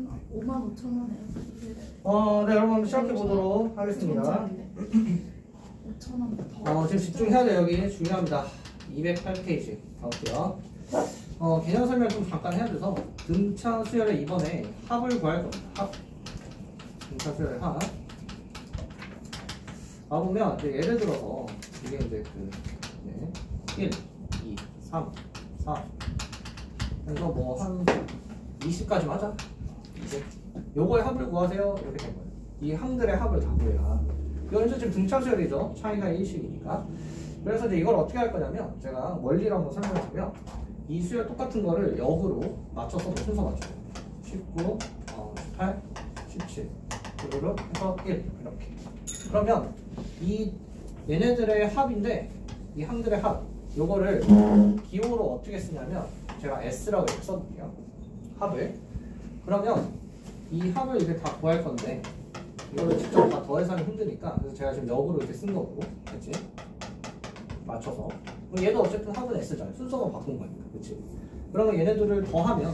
55,000원이에요. 네, 여러분 시작해 보도록 하겠습니다. 5,000원 더. 지금 집중해야 돼요. 여기 중요합니다. 208페이지 가볼게요. 개념 설명 좀 잠깐 해야 돼서 등차 수열의 이번에 합을 구할 겁니다. 합. 등차 수열의 합. 봐보면 이제 예를 들어서 이게 이제 1, 2, 3, 4 그래서 뭐 한 20까지 하자. 20. 요거의 합을 구하세요. 이렇게 된 거예요. 이 항들의 합을 다 구해라. 이건 지금 등차 수열이죠. 차이가 1씩이니까. 그래서 이제 이걸 어떻게 할 거냐면 제가 원리를 한번 설명드리면 이 수열 똑같은 거를 역으로 맞춰서 순서 맞춰요. 19, 18, 17 그리고 해서 1 이렇게. 그러면 이 얘네들의 합인데 이 항들의 합 요거를 기호로 어떻게 쓰냐면 제가 S라고 이렇게 써볼게요. 합을. 그러면 이 합을 이렇게 다 구할 건데 이거를 직접 다 더해서 하기 힘드니까 그래서 제가 지금 역으로 이렇게 쓴 거고 그치? 맞춰서 얘도 어쨌든 합은 S잖아요. 순서가 바꾼 거니까 그치? 그러면 얘네들을 더하면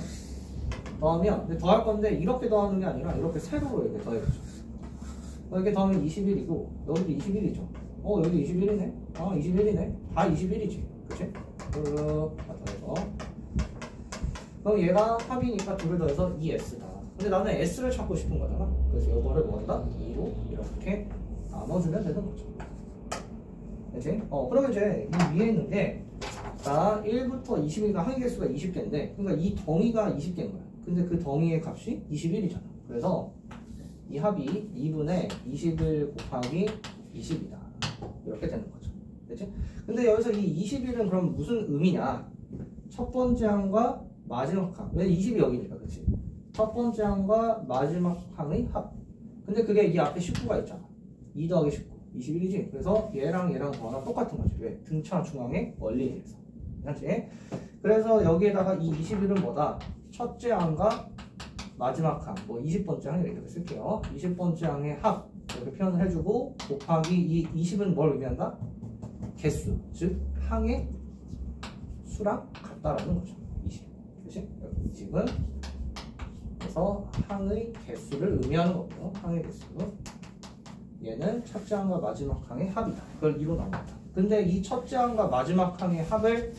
근데 더할 건데 이렇게 더하는 게 아니라 이렇게 세로로 이렇게 더해보죠. 이렇게 더하면 21이고 여기도 21이죠. 여기도 21이네. 21이네. 다 21이지. 그치? 그리고 다 더해서 그럼 얘가 합이니까 둘을 더해서 2S다. 근데 나는 S를 찾고 싶은 거잖아. 그래서 이거를 뭐한다? 2로 이렇게 나눠주면 되는 거죠. 그치? 그러면 이제 이 위에 있는 게 자, 1부터 20이니까 항의 개수가 20개인데 그러니까 이 덩이가 20개인 거야. 근데 그 덩이의 값이 21이잖아. 그래서 이 합이 2분의 21 곱하기 20이다. 이렇게 되는 거죠. 그치? 근데 여기서 이 21은 그럼 무슨 의미냐? 첫 번째 항과 마지막 항. 왜 20이 여기니까, 그치? 첫 번째 항과 마지막 항의 합. 근데 그게 이 앞에 19가 있잖아. 2 더하기 19. 21이지? 그래서 얘랑 더하나 똑같은 거지. 왜? 등차 중앙의 원리에 의해서. 그렇지? 그래서 여기에다가 이 21은 뭐다? 첫째 항과 마지막 항, 뭐 20번째 항 이렇게 쓸게요. 20번째 항의 합 이렇게 표현을 해주고 곱하기 이 20은 뭘 의미한다? 개수, 즉 항의 수랑 같다라는 거죠. 20, 그렇지? 여기 20은 그래서 항의 개수를 의미하는 거고요. 항의 개수. 얘는 첫째 항과 마지막 항의 합이다. 그걸 2로 나눈다. 근데 이 첫째 항과 마지막 항의 합을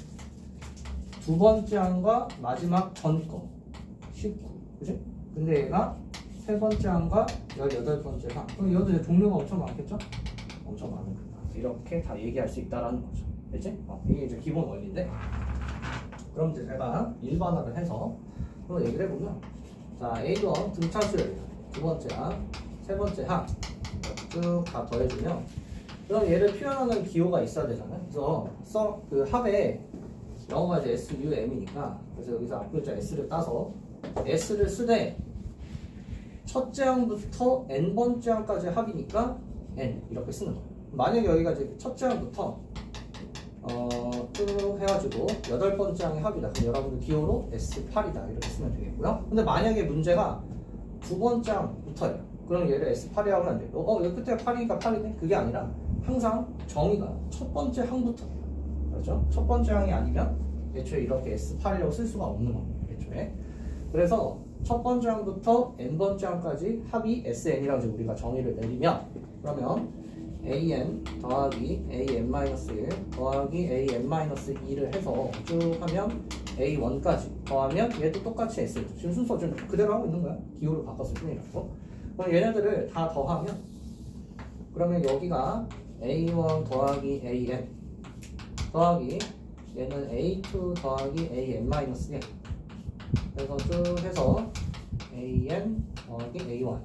두 번째 항과 마지막 전 거 19. 그치? 근데 얘가 세 번째 항과 18번째 항. 그럼 이것도 이제 종류가 엄청 많겠죠? 엄청 많은 거다. 이렇게 다 얘기할 수 있다라는 거죠. 그치? 이게 이제 기본 원리인데. 그럼 이제 제가 일반화를 해서 한번 얘기를 해보면 자, A1 등차 수열 두 번째 항, 세 번째 항 쭉 다 더해주면 그럼 얘를 표현하는 기호가 있어야 되잖아요. 그래서 그 합에 영어가 이제 SUM이니까 그래서 여기서 앞글자 S를 따서 S를 쓰되 첫째 항부터 N번째 항까지 합이니까 N 이렇게 쓰는 거예요. 만약에 여기가 이제 첫째 항부터 쭉 해가지고 8번째 항의 합이다. 그럼 여러분들 기호로 S8이다 이렇게 쓰면 되겠고요. 근데 만약에 문제가 두 번째 항부터예요. 그럼 얘를 S8이라고 하면 안 돼요. 여기 끝에 8이니까 8이네? 그게 아니라 항상 정의가 첫 번째 항부터 그렇죠? 첫 번째 항이 아니면 애초에 이렇게 S8이라고 쓸 수가 없는 겁니다. 애초에. 그래서 첫 번째 항부터 N번째 항까지 합이 SN이라고 우리가 정의를 내리면 그러면 AN 더하기 AN-1 더하기 AN-2를 해서 쭉 하면 A1까지 더하면 얘도 똑같이 S죠. 지금 순서 좀 그대로 하고 있는 거야. 기호를 바꿨을 뿐이라고. 그럼 얘네들을 다 더하면 그러면 여기가 A1 더하기 AN 더하기 얘는 A2 더하기 AN-1 그래서 쭉 해서 AN 더하기 A1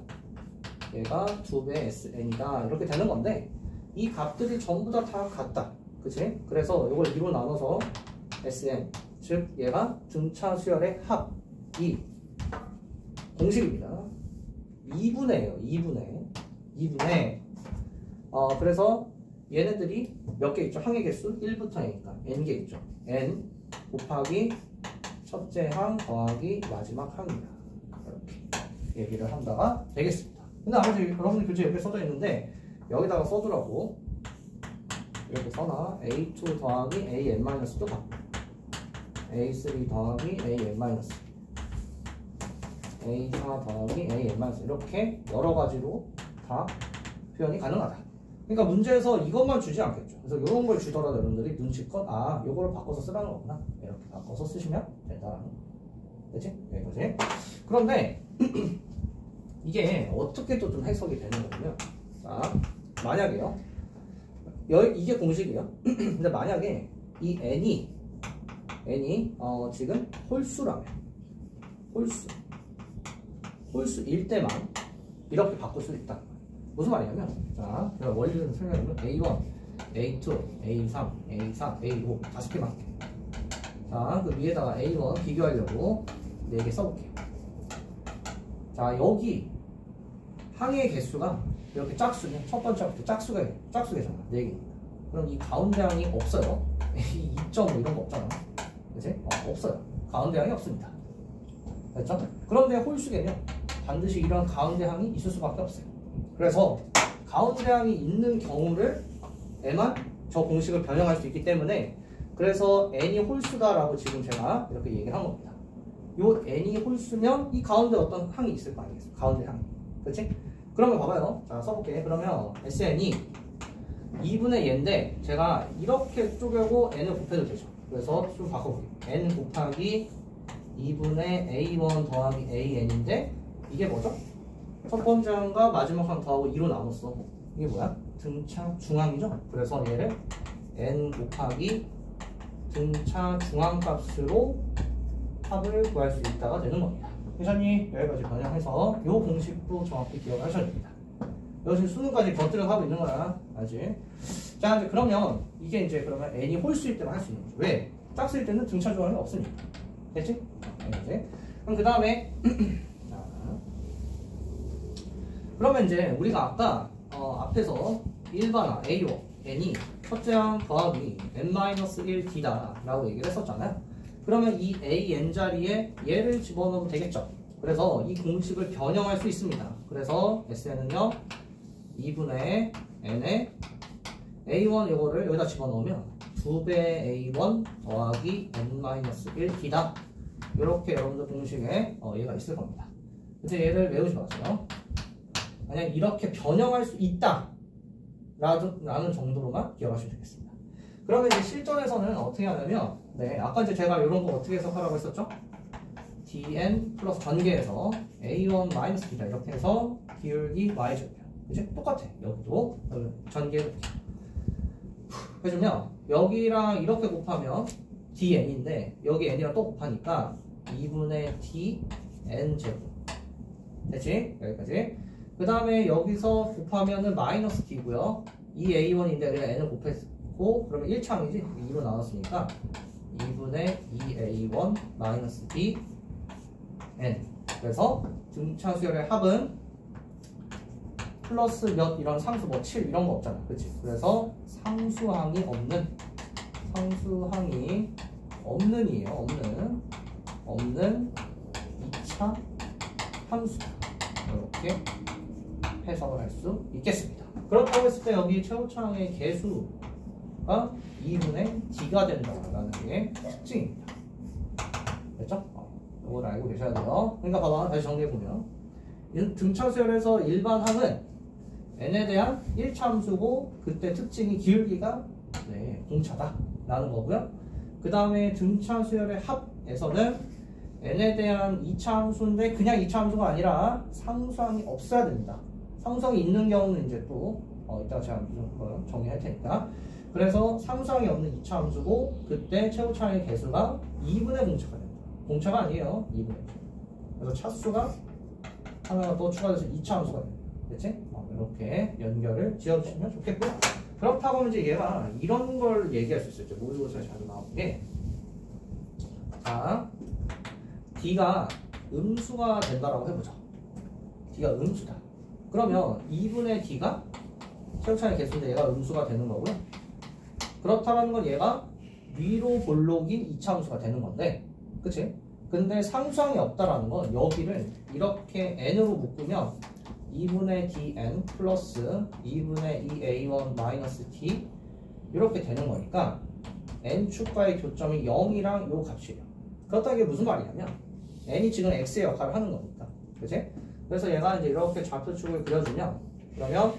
얘가 2배 SN이다 이렇게 되는 건데 이 값들이 전부 다 같다. 그치? 그래서 이걸 2로 나눠서 SN 즉 얘가 등차 수열의 합이 공식입니다. 2분의예요. 2분의 그래서 얘네들이 몇 개 있죠? 항의 개수 1부터 N이니까 N개 있죠. N 곱하기 첫째 항 더하기 마지막 항이다. 이렇게 얘기를 한다가 되겠습니다. 근데 아무튼 여러분들 교재 이렇게 써져 있는데 여기다가 써두라고 이렇게 써놔. A2 더하기 AN-도 받고 A3 더하기 AN- A4 더하기 AN-4 이렇게 여러 가지로 다 표현이 가능하다. 그러니까 문제에서 이것만 주지 않겠죠. 그래서 이런 걸 주더라도 여러분들이 눈치껏 이거를 바꿔서 쓰라는 거구나. 이렇게 바꿔서 쓰시면 된다라는 거. 그치? 여기까지. 그런데 이게 어떻게 또 좀 해석이 되는 거냐면, 자, 만약에요. 이게 공식이에요. 근데 만약에 이 n이 지금 홀수라면 홀수일 때만 이렇게 바꿀 수 있다. 무슨 말이냐면, 자, 제가 원리를 설명하면 A1, A2, A3, A4, A5 다섯 개만 할게요. 자, 그 위에다가 A1 비교하려고 4개 써볼게요. 자, 여기 항의 개수가 이렇게 짝수면 첫 번째부터 짝수개잖아. 4개. 그럼 이 가운데 항이 없어요. 2.5 이런 거 없잖아. 그치? 없어요. 가운데 항이 없습니다. 됐죠? 그런데 홀수개면 반드시 이런 가운데 항이 있을 수밖에 없어요. 그래서 가운데 항이 있는 경우를에만 저 공식을 변형할 수 있기 때문에, 그래서 n이 홀수다라고 지금 제가 이렇게 얘기를 한 겁니다. 요 n이 홀수면 이 가운데 어떤 항이 있을 거 아니겠어요? 가운데 항. 그렇지? 그러면 봐봐요. 자, 써볼게. 그러면 SN이 2분의 얘인데 제가 이렇게 쪼개고 n을 곱해도 되죠. 그래서 좀 바꿔볼게요. n 곱하기 2분의 a1 더하기 an인데 이게 뭐죠? 첫 번째 항과 마지막 항 더하고 2로 나눴어. 이게 뭐야? 등차 중항이죠? 그래서 얘를 n 곱하기 등차 중항값으로 합을 구할 수 있다가 되는 겁니다. 회사님 여기까지 변형해서 이 공식도 정확히 기억하셔야 됩니다. 여기 지금 수능까지 곁들여서 하고 있는 거야. 알지? 자, 이제 그러면 이게 이제 그러면 n이 홀수일 때만 할 수 있는 거죠. 왜? 짝수일 때는 등차 중항이 없으니까. 됐지? 알겠지? 그럼 그 다음에 그러면 이제 우리가 아까 앞에서 일반화 A1, n이 첫째 항 더하기 n-1d다 라고 얘기를 했었잖아요. 그러면 이 an 자리에 얘를 집어넣으면 되겠죠. 그래서 이 공식을 변형할 수 있습니다. 그래서 SN은요 2분의 n에 a1 이거를 여기다 집어넣으면 2배 a1 더하기 n-1d다 이렇게 여러분들 공식에 얘가 있을 겁니다. 근데 얘를 외우지 마세요. 만약 이렇게 변형할 수 있다 라는 정도로만 기억하시면 되겠습니다. 그러면 이제 실전에서는 어떻게 하냐면, 네, 아까 이제 제가 이런 거 어떻게 해석하라고 했었죠? dn 플러스 전개해서 a1-d다 이렇게 해서 기울기 y제곱이야. 그치? 똑같아. 여기도 전개해볼게요. 해주면 여기랑 이렇게 곱하면 dn인데 여기 n이랑 또 곱하니까 2분의 dn 제곱. 됐지? 여기까지. 그 다음에 여기서 곱하면은 마이너스 d고요. 이 a1인데 우리가 n을 곱했고 그러면 1차항이지? 2로 나눴으니까 2분의 2a1 마이너스 d n. 그래서 등차 수열의 합은 플러스 몇 이런 상수 뭐 7 이런 거 없잖아. 그치? 그래서 상수항이 없는이에요. 없는 2차 함수다. 이렇게 해석을 할 수 있겠습니다. 그렇다고 했을 때 여기 최고차항의 개수가 2분의 d가 된다라는 게 특징입니다. 됐죠? 이걸 알고 계셔야 돼요. 그러니까 봐봐. 다시 정리해보면 등차 수열에서 일반항은 n에 대한 1차 함수고 그때 특징이 기울기가 공차다 라는 거고요. 그 다음에 등차 수열의 합에서는 n에 대한 2차 함수인데 그냥 2차 함수가 아니라 상수항이 없어야 됩니다. 상수항이 있는 경우는 이제 또 이따가 제가 정리할 테니까. 그래서 상수항이 없는 2차 함수고 그때 최고차항의 개수가 2분의 공차가 됩니다. 공차가 아니에요. 2분의. 그래서 차수가 하나가 더 추가돼서 2차 함수가 됩니다. 됐지? 이렇게 연결을 지어주시면 좋겠고요. 그렇다고 하면 이제 얘가 이런 걸 얘기할 수 있어요. 모의고사에 자주 나오는 게, 자, d가 음수가 된다라고 해보자. d가 음수다. 그러면 2분의 d가 최고차항의 개수인데 얘가 음수가 되는 거고요. 그렇다는 건 얘가 위로 볼록인 2차 함수가 되는 건데, 그치? 근데 상수항이 없다라는 건 여기를 이렇게 n으로 묶으면 2분의 dn 플러스 2분의 2a1 마이너스 t 이렇게 되는 거니까 n축과의 교점이 0이랑 요 값이에요. 그렇다는 게 무슨 말이냐면 n이 지금 x의 역할을 하는 거니까 그치? 그래서 얘가 이제 이렇게 좌표축을 그려주면 그러면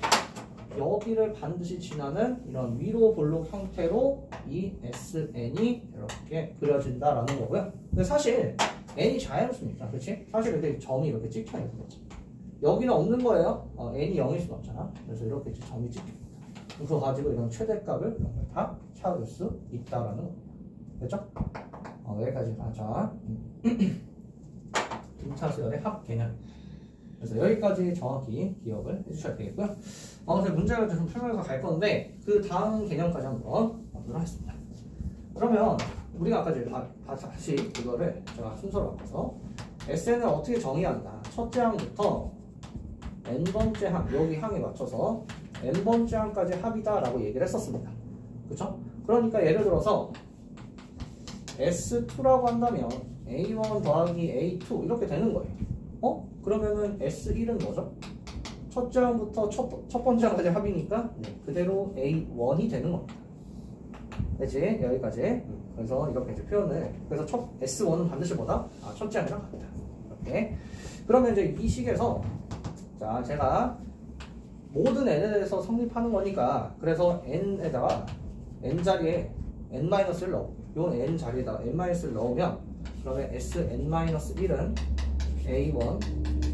여기를 반드시 지나는 이런 위로 볼록 형태로 이 SN이 이렇게 그려진다라는 거고요. 근데 사실 N이 자연수니까, 그렇지? 사실 이렇게 점이 이렇게 찍혀 있는 거지. 여기는 없는 거예요. N이 0일 수는 없잖아. 그래서 이렇게 점이 찍힙니다. 그거 가지고 이런 최대값을 이런 걸 다 찾을 수 있다라는 겁니다. 됐죠? 여기까지 가자. 등차수열의 합 개념. 그래서 여기까지 정확히 기억을 해주셔야 되겠고요. 그래서 문제를 좀 풀면서 갈 건데 그 다음 개념까지 한번 보도록 하겠습니다. 그러면 우리가 아까 다시 이거를 제가 순서로 바꿔서 SN을 어떻게 정의한다. 첫째 항부터 n번째 항, 여기 항에 맞춰서 n번째 항까지 합이다 라고 얘기를 했었습니다. 그쵸? 그러니까 예를 들어서 S2라고 한다면 A1 더하기 A2 이렇게 되는 거예요. 그러면은 S1은 뭐죠? 첫째 항부터 첫 번째 항까지 합이니까 그대로 A1이 되는 겁니다. 됐지? 여기까지. 그래서 이렇게 이제 표현을, 그래서 S1은 반드시 뭐다? 첫째 항이랑 같다. 이렇게. 그러면 이제 이 식에서 자, 제가 모든 n에 대해서 성립하는 거니까 그래서 n에다가 n 자리에 n-를 넣어. 요 n 자리에다가 n-를 넣으면 그러면 Sn-1은 A1,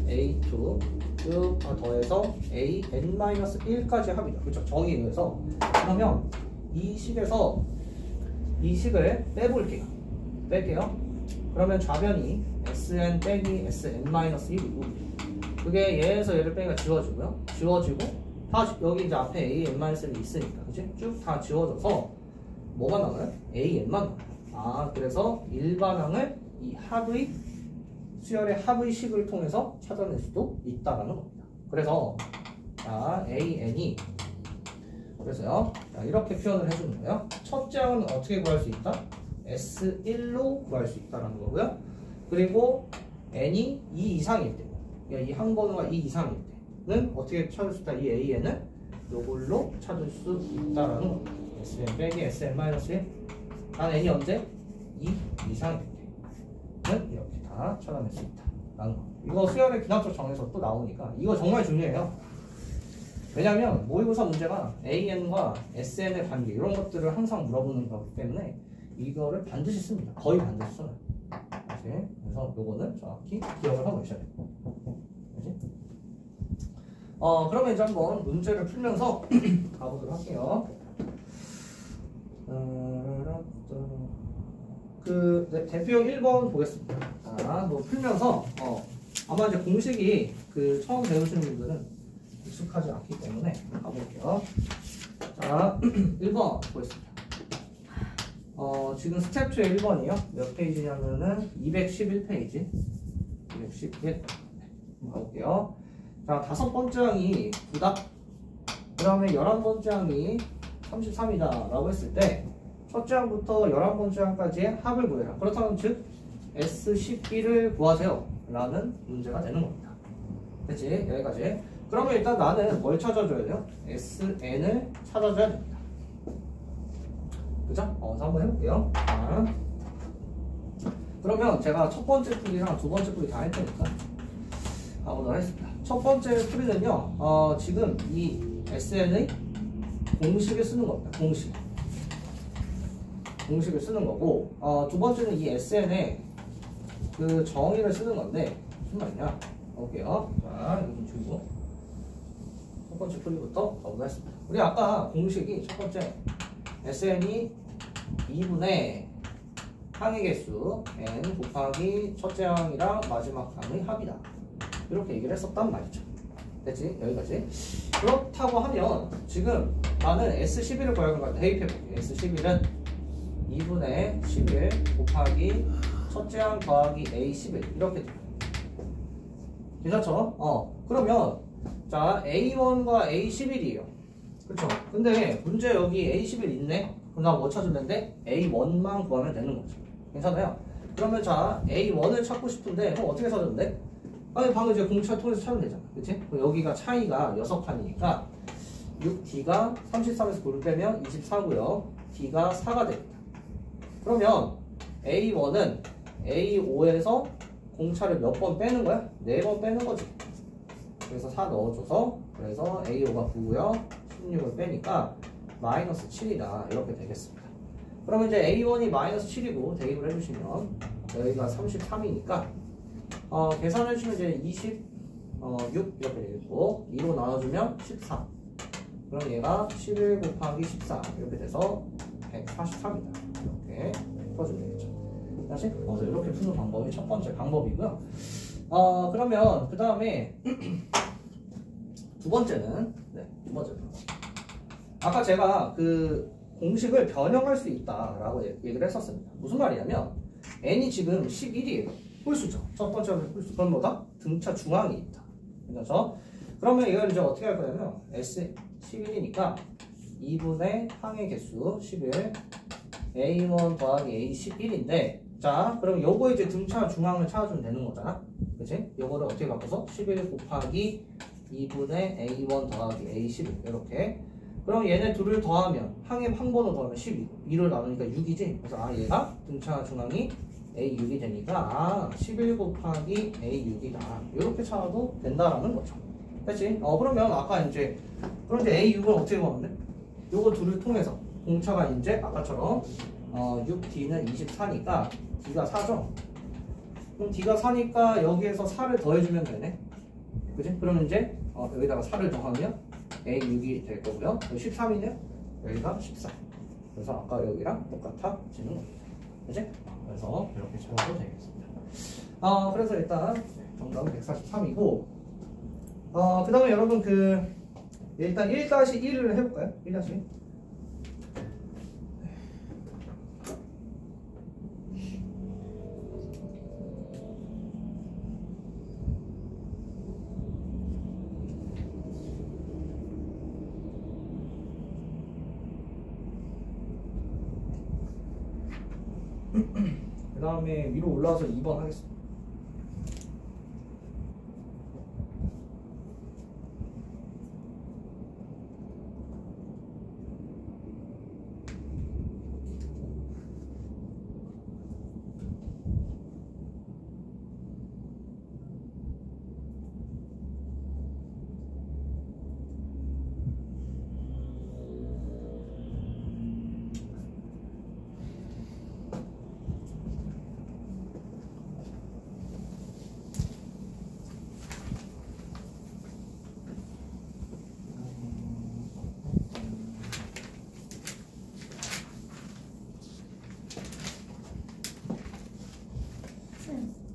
A2 쭉 더해서 AN-1까지 합이다. 그렇죠? 정의에 의해서. 그러면 이 식에서 이 식을 빼볼게요. 뺄게요. 그러면 좌변이 Sn 빼기 Sn-1이고 그게 얘에서 얘를 빼기가 지워지고요. 지워지고 다 여기 이제 앞에 AN-1이 있으니까 그치? 쭉 다 지워져서 뭐가 나와요? AN만 나와요. 그래서 일반항을 이 합의 수열의 합의 식을 통해서 찾아낼 수도 있다라는 겁니다. 그래서 자, AN이 그래서요. 자, 이렇게 표현을 해주는 거예요. 첫째 항은 어떻게 구할 수 있다? S1로 구할 수 있다라는 거고요. 그리고 n이 2 이상일 때, 이 항번호가 2 이상일 때는 어떻게 찾을 수 있다? 이 AN은 요걸로 찾을 수 있다라는 겁니다. SN 빼기 SN-1 단 n이 언제? 2 이상일 때는 이렇게 다 찾아낼 수 있다라는 거. 이거 수열의 기하학적 정에서 또 나오니까 이거 정말 중요해요. 왜냐면 모의고사 문제가 AN과 SN의 관계 이런 것들을 항상 물어보는 거기 때문에 이거를 반드시 씁니다. 거의 반드시 써요. 그래서 요거는 정확히 기억을 하고 계셔야 돼요. 그치? 그러면 이제 한번 문제를 풀면서 가보도록 할게요. 대표 1번 보겠습니다. 자, 뭐 풀면서 아마 이제 공식이 처음 배우시는 분들은 익숙하지 않기 때문에 가볼게요. 자, 1번 보겠습니다. 지금 스텝 2의 1번이요. 몇 페이지냐면은 211페이지. 211. 가볼게요. 자, 5번째 항이 9다. 그 다음에 11번째 항이 33이다. 라고 했을 때, 첫째 항부터 11번째 항까지의 합을 구해라. 그렇다면 즉, S12를 구하세요. 라는 문제가 되는 겁니다. 됐지? 여기까지. 그러면 일단 나는 뭘 찾아줘야 돼요? SN을 찾아줘야 됩니다. 그죠? 그래서 한번 해볼게요. 자, 그러면 제가 첫 번째 풀이랑 두 번째 풀이 다 할 테니까 가보도록 하겠습니다. 첫 번째 풀이는요, 지금 이 SN의 공식을 쓰는 겁니다. 공식을 쓰는 거고, 두 번째는 이 SN의 그 정의를 쓰는 건데, 무슨 말이냐? 볼게요. 자, 이거 좀 줄이고. 첫 번째 풀이부터 가보도록 하겠습니다. 우리 아까 공식이 첫 번째 SN이 2분의 항의 개수 n 곱하기 첫째 항이랑 마지막 항의 합이다. 이렇게 얘기를 했었단 말이죠. 됐지? 여기까지. 그렇다고 하면 지금 나는 S11을 구하는 거야. 대입해볼게. S11은 2분의 11 곱하기 첫째 항 더하기 A11 이렇게 돼요. 괜찮죠? 그러면 자, A1과 A11이에요. 그쵸? 근데 문제 여기 A11 있네? 그럼 나 뭐 찾으면 돼? A1만 구하면 되는 거죠. 괜찮아요? 그러면 자, A1을 찾고 싶은데 그럼 어떻게 찾으면 돼? 아니, 방금 이제 공차 통해서 찾으면 되잖아. 그치? 그럼 여기가 차이가 6칸이니까 6D가 33에서 9를 빼면 24고요. D가 4가 됩니다. 그러면 A1은 A5에서 공차를 몇 번 빼는 거야? 4번 빼는 거지. 그래서 4 넣어줘서 그래서 A5가 9고요. 16을 빼니까 마이너스 7이다. 이렇게 되겠습니다. 그러면 이제 A1이 마이너스 7이고 대입을 해주시면 여기가 33이니까 계산해주시면 이제 26 이렇게 되겠고 2로 나눠주면 14. 그럼 얘가 11 곱하기 14 이렇게 돼서 143이다. 이렇게 풀어주면 되겠죠. 다시 이렇게 푸는 방법이 첫 번째 방법이고요. 그러면 그 다음에 두 번째는 두 번째 방법. 아까 제가 그 공식을 변형할 수 있다라고 얘기를 했었습니다. 무슨 말이냐면 n이 지금 11이에요. 홀수죠. 첫 번째는 홀수. 그럼 뭐다? 등차 중앙이 있다. 그렇죠? 그러면 이걸 이제 어떻게 할 거냐면 S 11이니까 2분의 항의 개수 11 A1 더하기 A 11인데 자 그럼 요거 이제 등차 중앙을 찾아주면 되는 거잖아. 그치? 요거를 어떻게 바꿔서 11 곱하기 2분의 A1 더하기 A 11 이렇게. 그럼 얘네 둘을 더하면 항의 한 번을 더하면 12 2를 나누니까 6이지. 그래서 얘가 등차 중앙이 A6이 되니까 11 곱하기 A6이다. 이렇게 찾아도 된다라는 거죠. 됐지? 그러면 아까 이제 그럼 이제 A6은 어떻게 구하면 돼? 요거 둘을 통해서 공차가 이제 아까처럼 6D는 24니까 D가 4죠? 그럼 D가 4니까 여기에서 4를 더해주면 되네. 그치? 그러면 이제 여기다가 4를 더하면 A6이 될 거고요. 13이네요. 여기가 14. 그래서 아까 여기랑 똑같아지는 겁니다. 그치? 그래서 이렇게 찾아도 되겠습니다. 그래서 일단 정답은 143이고 그 다음에 여러분 일단 1-1을 해볼까요? 1-1. 그 다음에 위로 올라와서 2번 하겠습니다.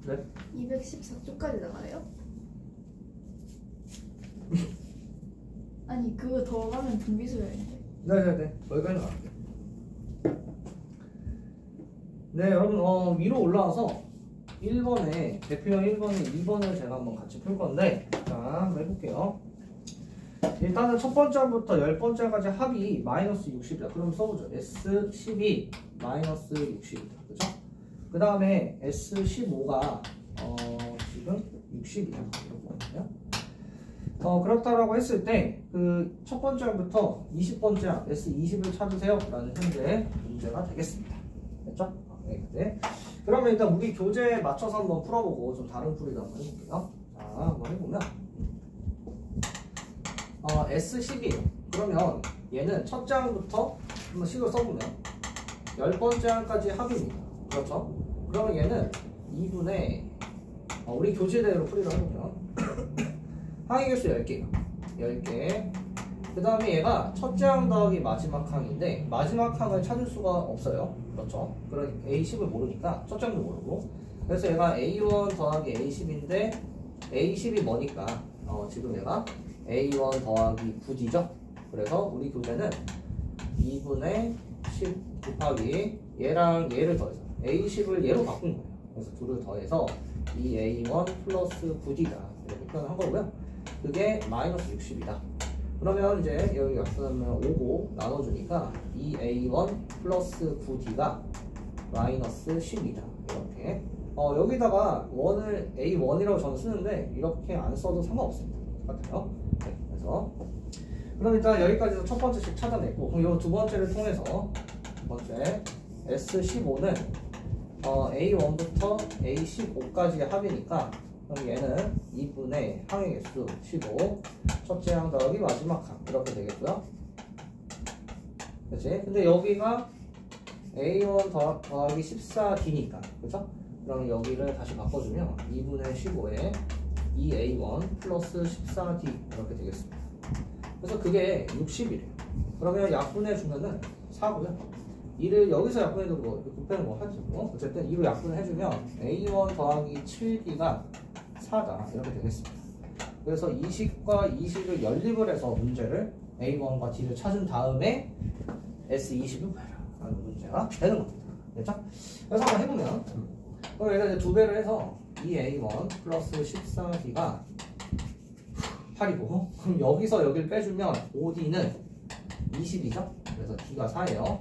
네? 214쪽까지 나가요? 아니 그거 더 가면 등비수열인데. 네네네 여기까지 나갈게요. 네 여러분 위로 올라와서 1번에 대표형 1번에 2번을 제가 한번 같이 풀 건데 자 한번 해볼게요. 일단은 첫 번째부터 10번째까지 합이 마이너스 60이다. 그럼 써보죠. S12 마이너스 60이다. 그죠? 그 다음에 S15가 지금 60이다. 이렇게 그렇다라고 했을 때 그 첫 번째부터 20번째 S20을 찾으세요 라는 현재 문제가 되겠습니다. 됐죠? 네. 그러면 일단 우리 교재에 맞춰서 한번 풀어보고 좀 다른 풀이도 한번 해볼게요. 자 한번 해보면 S12 그러면 얘는 첫째 항부터 한번 식을 써보면 10번째 항까지 합입니다. 그렇죠? 그러면 얘는 2분의 우리 교재대로 풀이를 해보면 항의 개수 10개 그 다음에 얘가 첫째 항 더하기 마지막 항인데 마지막 항을 찾을 수가 없어요. 그렇죠? 그럼 A10을 모르니까 첫째 항도 모르고 그래서 얘가 A1 더하기 A10인데 A10이 뭐니까 지금 얘가 A1 더하기 9D죠? 그래서 우리 교재는 2분의 10 곱하기 얘랑 얘를 더해서 A10을 얘로 바꾼 거예요. 그래서 둘을 더해서 2A1 플러스 9D다 이렇게 표현한 거고요. 그게 마이너스 60이다. 그러면 이제 여기 약분하면 5고 나눠주니까 2A1 플러스 9D가 마이너스 10이다. 이렇게 여기다가 1을 A1이라고 저는 쓰는데 이렇게 안 써도 상관없습니다. 같아요. 네, 그래서 그럼 일단 여기까지서 첫 번째씩 찾아냈고 그럼 이 두 번째를 통해서 두 번째 S15는 A1부터 A15까지의 합이니까 그럼 얘는 2분의 항의 개수 15 첫째 항 더하기 마지막 항 이렇게 되겠고요. 그치? 근데 여기가 A1 더하기 14D니까 그죠? 그럼 여기를 다시 바꿔주면 2분의 15에 2A1 플러스 14D 이렇게 되겠습니다. 그래서 그게 60이래요. 그러면 약분해주면은 4고요. 2를 여기서 약분해도 뭐 곱해는 뭐 하지 뭐 어쨌든 2로 약분해주면 A1 더하기 7D가 4다 이렇게 되겠습니다. 그래서 20과 20을 연립을 해서 문제를 A1과 D를 찾은 다음에 S20을 구해라라는 문제가 되는 겁니다. 됐죠? 그래서 한번 해보면 그럼 얘가 이제 2배를 해서 2A1 플러스 14D가 8이고 그럼 여기서 여기를 빼주면 5D는 20이죠? 그래서 D가 4예요.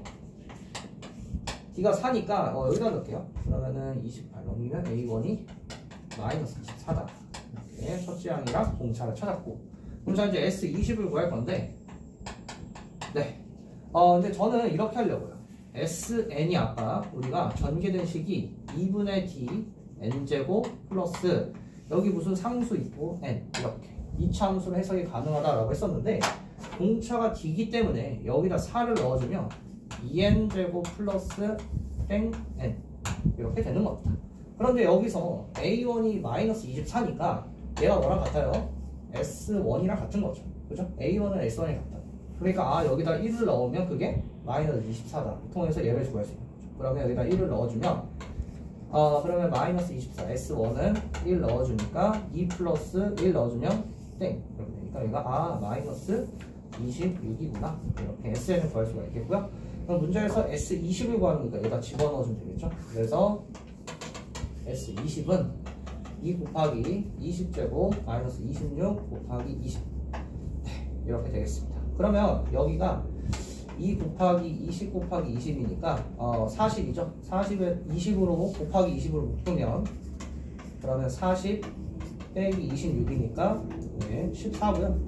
D가 4니까 여기다 넣을게요. 그러면은 28 넘기면 A1이 마이너스 24다. 이렇게 첫째 항이랑 공차를 찾았고 그럼 자 이제 S20을 구할 건데 네. 근데 저는 이렇게 하려고요. SN이 아까 우리가 전개된 식이 2분의 D N제곱 플러스 여기 무슨 상수 있고 N 이렇게 이차 함수로 해석이 가능하다라고 했었는데 공차가 D이기 때문에 여기다 4를 넣어주면 2N제곱 플러스 땡 N 이렇게 되는 겁니다. 그런데 여기서 A1이 마이너스 24니까 얘가 뭐랑 같아요? S1이랑 같은 거죠. 그죠? A1은 S1이 같다. 그러니까 여기다 1을 넣으면 그게 마이너스 24다. 통해서 얘를 구할 수 있는 거죠. 그러면 여기다 1을 넣어주면 그러면 마이너스 24 S1은 1 넣어주니까 2 플러스 1 넣어주면 땡 이렇게 되니까 여기가 마이너스 26이구나 이렇게 SN을 구할 수가 있겠고요. 그럼 문제에서 S20을 구하는 거니까 여기다 집어넣어주면 되겠죠. 그래서 S20은 2 곱하기 20제곱 마이너스 26 곱하기 20 이렇게 되겠습니다. 그러면 여기가 2 곱하기 20 곱하기 20이니까 40이죠. 40에 20으로 곱하기 20으로 묶으면 그러면 40 빼기 26이니까 14고요.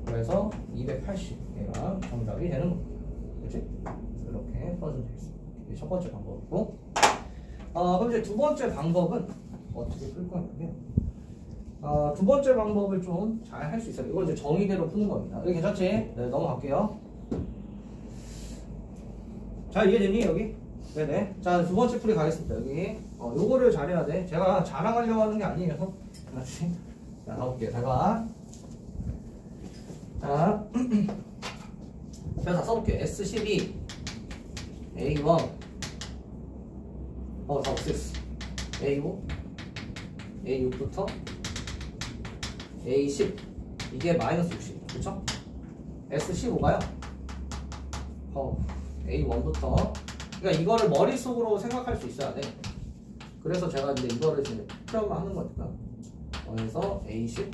그래서 280 얘가 정답이 되는 겁니다. 그치? 이렇게 풀어주면 되겠습니다. 이게 첫 번째 방법이고 그럼 이제 두 번째 방법은 어떻게 풀 거냐면 두 번째 방법을 좀 잘 할 수 있어요. 이걸 이제 정의대로 푸는 겁니다. 여기 괜찮지? 네, 넘어갈게요. 자, 이해되니 여기? 네네. 자, 두 번째 풀이 가겠습니다. 여기 요거를 잘해야 돼. 제가 자랑하려고 하는 게 아니에요. 그렇지? 자, 가볼게요. 잘 봐. 자, 제가 다 써볼게요. S12 A1 다 없앴어. A5 A6부터 A10 이게 마이너스 60 그쵸? S15가요 A1부터 그러니까 이거를 머릿속으로 생각할 수 있어야 돼. 그래서 제가 이제 이거를 이제 표현만 하는 거니까 그래서 A10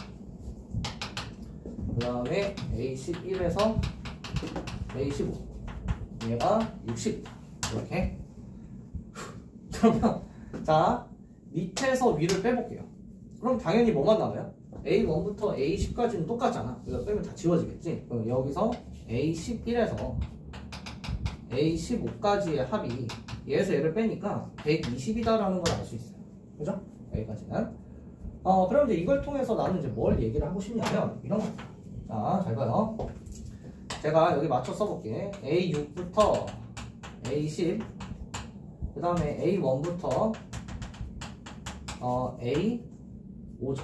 그 다음에 A11에서 A15 얘가 60 이렇게 그러면 자 밑에서 위를 빼볼게요. 그럼 당연히 뭐만 남아요? A1부터 A10까지는 똑같잖아. 그래서 빼면 다 지워지겠지. 그럼 여기서 A11에서 A15까지의 합이 얘에서 얘를 빼니까 120이다라는 걸 알 수 있어요. 그죠? 여기까지는. 그럼 이제 이걸 통해서 나는 이제 뭘 얘기를 하고 싶냐면 이런 겁니다. 자, 잘 봐요. 제가 여기 맞춰 써볼게. A6부터 A10 그 다음에 A1부터 A5죠.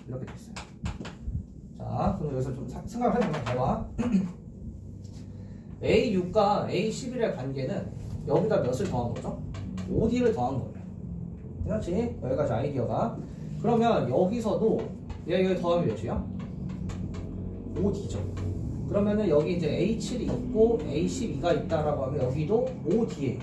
이렇게 됐어요. 자, 그럼 여기서 좀 생각을 해보면 잘 봐. A6과 A11의 관계는 여기다 몇을 더한 거죠? 5D를 더한 거예요. 그렇지? 여기까지 아이디어가. 그러면 여기서도 여기 더하면 몇이야? 5D죠. 그러면은 여기 이제 A7이 있고 A12가 있다라고 하면 여기도 5D예요.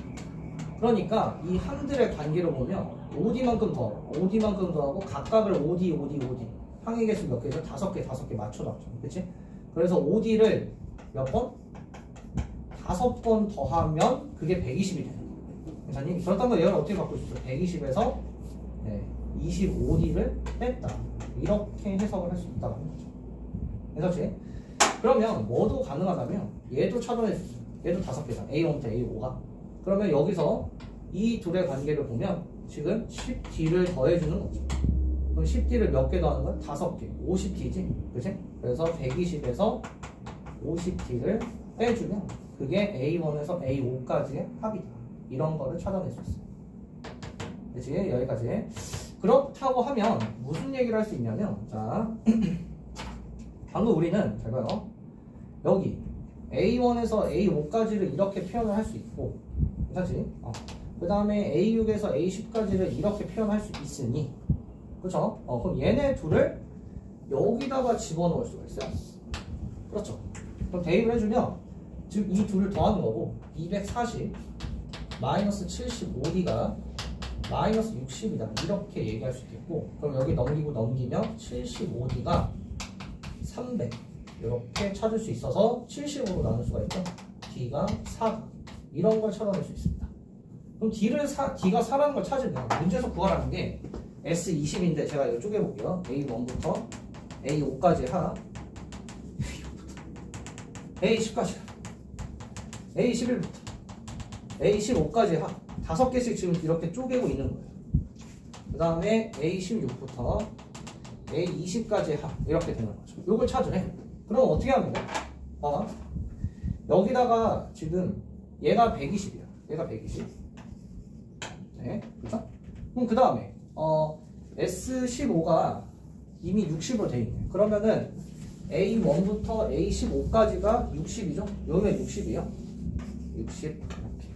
그러니까 이 항들의 관계로 보면 5D만큼 더하고 각각을 5D 항의 개수 몇 개죠? 5개 맞춰놨죠. 그치? 그래서 5D를 몇 번? 5번 더하면 그게 120이 되는 거예요. 괜찮니? 그렇다면 얘를 어떻게 바꿀 수 있어? 120에서 25D를 뺐다. 이렇게 해석을 할 수 있다고 하는 거죠. 괜찮지? 그러면 뭐도 가능하다면 얘도 찾아낼 수 있어요. 얘도 5개잖아. A1부터 A5가. 그러면 여기서 이 둘의 관계를 보면 지금 10D를 더해주는 거죠. 그럼 10D를 몇 개 더하는 거야? 5개. 50D지. 그치? 그래서 120에서 50D를 빼주면 그게 A1에서 A5까지의 합이다. 이런 거를 찾아낼 수 있어요. 그치? 여기까지. 그렇다고 하면 무슨 얘기를 할 수 있냐면, 자, 방금 우리는 잘 봐요. 여기 A1에서 A5까지를 이렇게 표현을 할 수 있고, 괜찮지? 그 다음에 A6에서 A10까지를 이렇게 표현할 수 있으니, 그쵸? 그럼 얘네 둘을 여기다가 집어넣을 수가 있어요. 그렇죠? 그럼 대입을 해주면, 즉 이 둘을 더하는 거고, 240 마이너스 75D가 마이너스 60이다. 이렇게 얘기할 수 있겠고, 그럼 여기 넘기면 75D가 300 이렇게 찾을 수 있어서 70으로 나눌 수가 있죠. D가 4다. 이런 걸 찾아낼 수 있습니다. 그럼 D가 4라는 걸 찾으면 문제에서 구하라는 게 S20인데 제가 이거 쪼개볼게요. A1부터 A5까지 하, A10까지 하, A11부터 A15까지 하, 5개씩 지금 이렇게 쪼개고 있는 거예요. 그 다음에 A16부터 A20까지 하, 이렇게 되는 거죠. 이걸 찾으래. 그럼 어떻게 하면 돼? 여기다가 지금 얘가 120이야. 얘가 120. 네, 그렇죠? 그럼 그 다음에 S15가 이미 60으로 돼 있네. 그러면은 A1부터 A15까지가 60이죠? 여기가 60이요. 60 이렇게.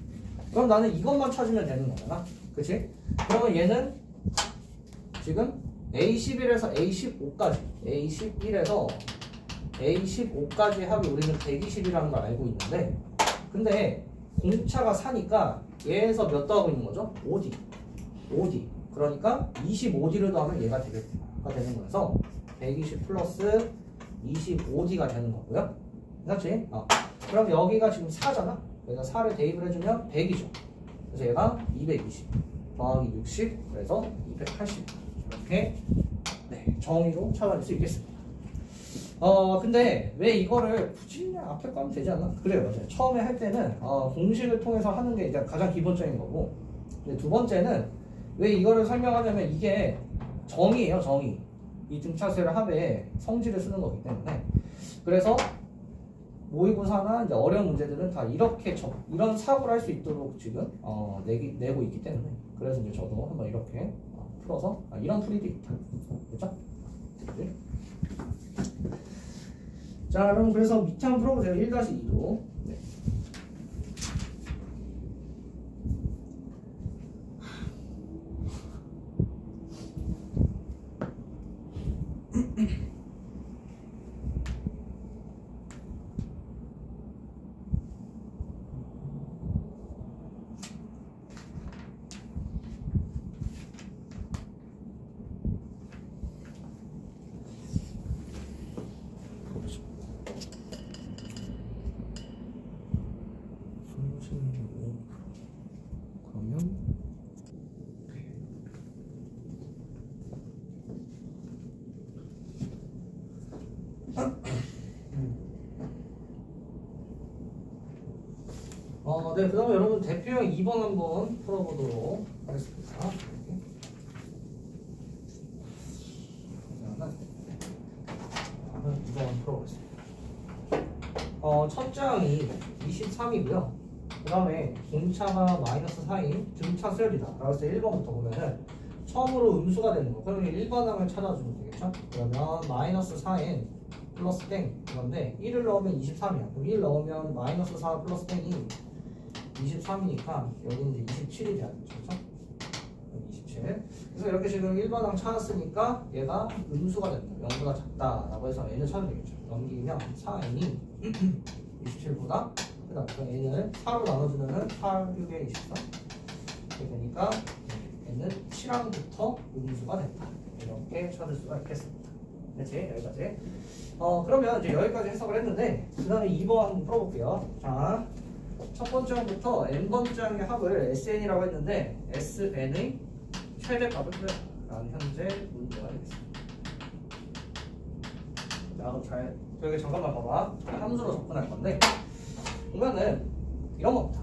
그럼 나는 이것만 찾으면 되는 거잖아. 그치? 그러면 얘는 지금 A11에서 A15까지, A11에서 A15까지 합이 우리는 120이라는 걸 알고 있는데, 근데 공차가 4니까 얘에서 몇 더하고 있는 거죠? 5D. 그러니까 25D를 더하면 얘가 되는 거여서 120 플러스 25D가 되는 거고요. 그렇지? 그럼 여기가 지금 4잖아? 그래서 4를 대입을 해주면 100이죠. 그래서 얘가 220 더하기 60, 그래서 280. 이렇게 정의로 찾아낼 수 있겠습니다. 근데 왜 이거를 굳이 그냥 앞에 가면 되지 않나? 그래요. 맞아요. 처음에 할 때는 공식을 통해서 하는 게 이제 가장 기본적인 거고, 근데 두 번째는 왜 이거를 설명하냐면 이게 정의예요. 정의. 이 등차수열 합의 성질을 쓰는 거기 때문에. 그래서 모의고사나 이제 어려운 문제들은 다 이렇게 이런 사고를 할 수 있도록 지금 내고 있기 때문에, 그래서 이제 저도 한번 이렇게 풀어서 이런 풀이도 있다. 그렇죠? 자, 그럼 그래서 밑에 한번 풀어보세요. 1-2도. 네. 네, 그 다음에 여러분 대표형 2번 한번 풀어보도록 하겠습니다. 그러면 2번 풀어보겠습니다. 첫 장이 23이고요. 그 다음에 공차가 마이너스 4인 등차 수열이다. 그래서 1번부터 보면은 처음으로 음수가 되는 거. 그러면 1번항을 찾아주면 되겠죠? 그러면 마이너스 4인 플러스 땡. 그런데 1을 넣으면 23이야. 그럼 1 넣으면 마이너스 4 플러스 땡이 23이니까 여기는 이제 27이 돼야 되죠. 그렇죠? 27. 그래서 이렇게 지금 1번항 찾았으니까 얘가 음수가 된다. 0보다 작다라고 해서 n을 찾으면 되겠죠. 넘기면 4n이 27보다 그 다음에 n을 4로 나눠주면은 8, 6에 24 이렇게 되니까 n은 7항부터 음수가 된다. 이렇게 찾을 수가 있겠습니다. 그렇지? 여기까지. 그러면 이제 여기까지 해석을 했는데 그 다음에 2번 한번 풀어볼게요. 자, 첫 번째 항부터 n번째 항의 합을 SN이라고 했는데 SN의 최대값을 구해라는 현재 문제가 되겠습니다. 자, 그럼 잘 여기 잠깐만 봐봐. 함수로 접근할 건데 보면은 이런 겁니다.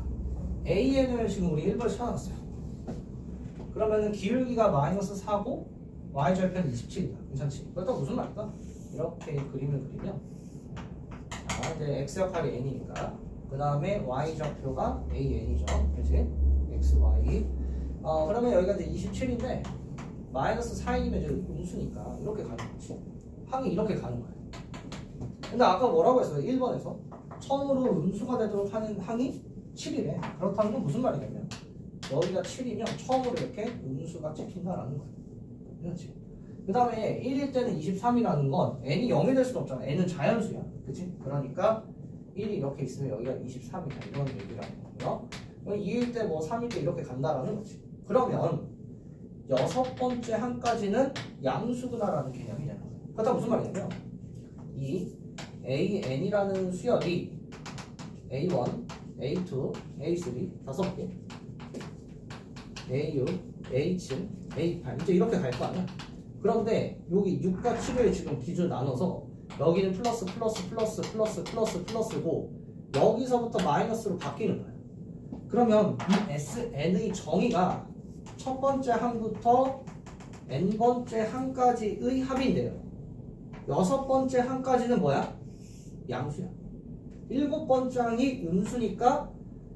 AN을 지금 우리 1번에 찾아놨어요. 그러면은 기울기가 마이너스 4고 y절편 27이다. 괜찮지? 그렇다고 무슨 말일까? 이렇게 그림을 그리면 자, 이제 x 역할이 n이니까 그 다음에 y 좌표가 an이죠. 그치? x, y. 그러면 여기가 이제 27인데 마이너스 4이면 이제 음수니까 이렇게 가는 거지. 항이 이렇게 가는 거야. 근데 아까 뭐라고 했어요? 1번에서 처음으로 음수가 되도록 하는 항이 7이래. 그렇다는 건 무슨 말이냐면 여기가 7이면 처음으로 이렇게 음수가 찍힌다라는 거야. 그렇지? 그 다음에 1일 때는 23이라는 건 n이 0이 될 수는 없잖아. n은 자연수야. 그치? 그러니까 1이 이렇게 있으면 여기가 23이다. 이런 얘기라는 거고요. 2일 때 뭐 3일 때 이렇게 간다라는 거지. 그러면 여섯 번째 항까지는 양수구나라는 개념이 되는 거예요. 그렇다고 무슨 말이냐면 이 AN이라는 수열이 A1, A2, A3 다섯 개 A6, A7, A8 이제 이렇게 갈 거 아니야? 그런데 여기 6과 7을 지금 기준 나눠서 여기는 플러스 플러스 플러스 플러스 플러스 플러스고 여기서부터 마이너스로 바뀌는 거야. 그러면 이 SN의 정의가 첫 번째 항부터 n번째 항까지의 합인데요. 여섯 번째 항까지는 뭐야? 양수야. 일곱 번째 항이 음수니까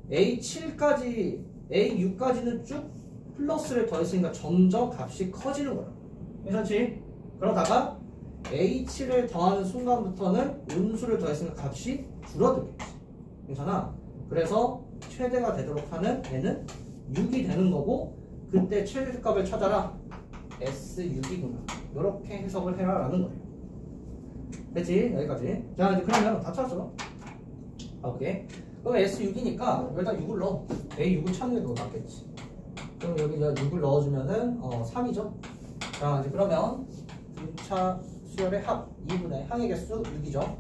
A7까지, A6까지는 쭉 플러스를 더했으니까 점점 값이 커지는 거야. 괜찮지? 그러다가 A7을 더하는 순간부터는 음수를 더했으니까 값이 줄어들겠지. 괜찮아? 그래서 최대가 되도록 하는 n은 6이 되는 거고 그때 최대값을 찾아라. S6이구나. 이렇게 해석을 해라 라는 거예요. 됐지? 여기까지. 자 이제 그러면 다 찾았어. 오케이. 그럼 S6이니까 여기다 6을 넣어. A6을 찾는 게 더 낫겠지. 그럼 여기 6을 넣어주면은 3이죠. 자 이제 그러면 2차 수열의 합 2분의 항의 개수 6이죠.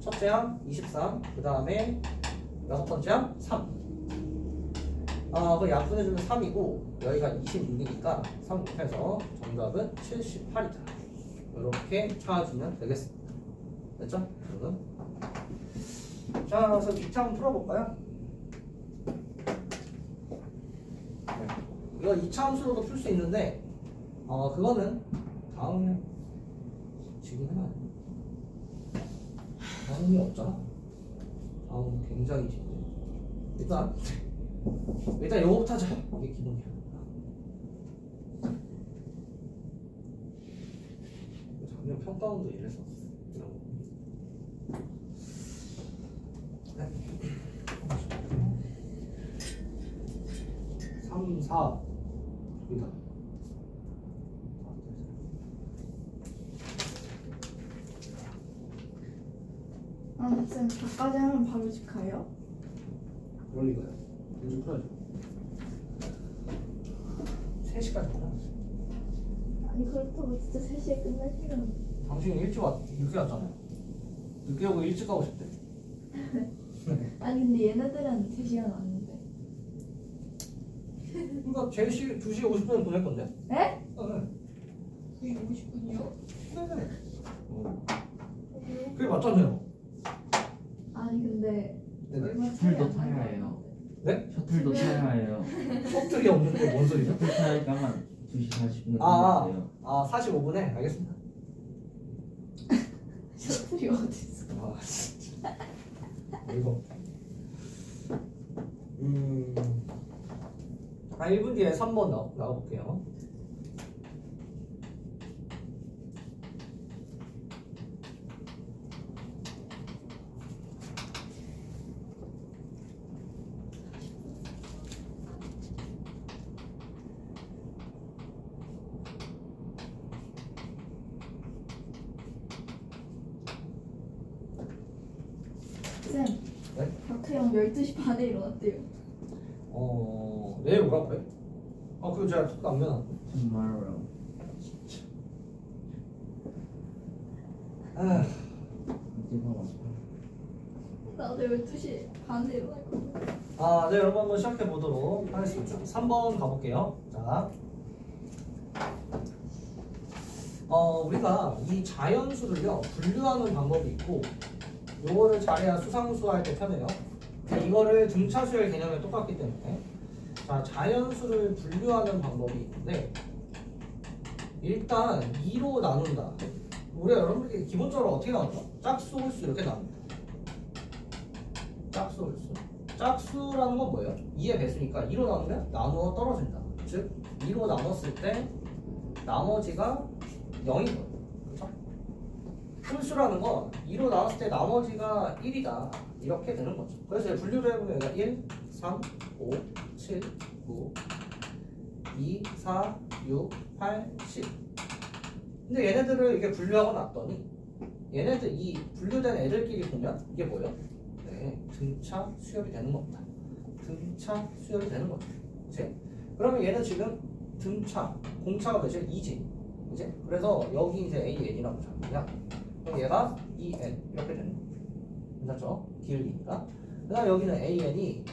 첫째 항 23, 그 다음에 여섯 번째 항 3. 그 약분해주면 3이고 여기가 26이니까 3 곱해서 정답은 78이다. 이렇게 찾아주면 되겠습니다. 됐죠? 여러분? 자, 그래서 2차 한번 풀어볼까요? 네. 이거 2차 함수로도 풀 수 있는데 그거는 다음에 지금 해놔야 돼. 다음이 없잖아. 다음 굉장히 진짜. 일단 요거부터 하자. 이게 기본이야. 작년 평가원도 이래서 이런 거. 3, 4 여기다. 쌤, 저까지 하면 바로 집 가요? 그럴 리가요. 요즘 풀어야죠. 3시까지 하자. 아니 그렇다고 진짜 3시에 끝나시면 당신이 늦게 왔잖아요. 늦게 오고 일찍 가고 싶대. 아니 근데 얘네들은 3시간 왔는데. 그러니까 제시 2시 50분에 보낼 건데? 에? 네. 2시 50분이요? 네네. 그게 맞잖아요. 아니 근데 네네. 얼마 차이 셔틀도 안 타야 나요. 해요. 네? 셔틀도 타야 해요. 셔틀이 없는데 뭔 소리죠? 셔틀 타야만 2시 40분에 아, 끝났어요. 45분에? 알겠습니다. 셔틀이 어딨어? 아, 진짜. 이거. 1분 뒤에 3번 나가볼게요. 쌤, 네? 박혜영 12시 반에 일어났대요. 내일 오라고 해? 그거 제가 톡 남겨놨는데. Tomorrow. 아, 어디가 왔어? 나도 12시 반에 일어날 거야. 네, 여러분 한번 시작해 보도록 하겠습니다. 3번 가볼게요. 자, 우리가 이 자연수를요 분류하는 방법이 있고, 요거를 잘해야 수상수 할 때 편해요. 이거를 등차수열 개념에 똑같기 때문에 자, 자연수를 분류하는 방법이 있는데 일단 2로 나눈다. 우리가 여러분들이 기본적으로 어떻게 나누죠? 짝수, 홀수 이렇게 나눕니다. 짝수, 홀수. 짝수라는 건 뭐예요? 2의 배수니까 2로 나누면 나누어 떨어진다. 즉 2로 나눴을 때 나머지가 0인 거예요. 그렇죠? 홀수라는 건 2로 나눴을 때 나머지가 1이다. 이렇게 되는 거죠. 그래서 분류를 해보면 여기가 1, 3, 5, 7, 9, 2, 4, 6, 8, 10. 근데 얘네들을 이렇게 분류하고 났더니 얘네들 이 분류된 애들끼리 보면 이게 뭐예요? 네, 등차 수열이 되는 겁니다. 등차 수열이 되는 거죠. 그치? 그러면 얘는 지금 등차, 공차가 몇이야? 2지. 그치? 그래서 여기 이제 AN이라고 잡으면 그럼 얘가 EN 이렇게 되는 거죠. 괜찮죠? 길기니까. 그 다음에 여기는 AN이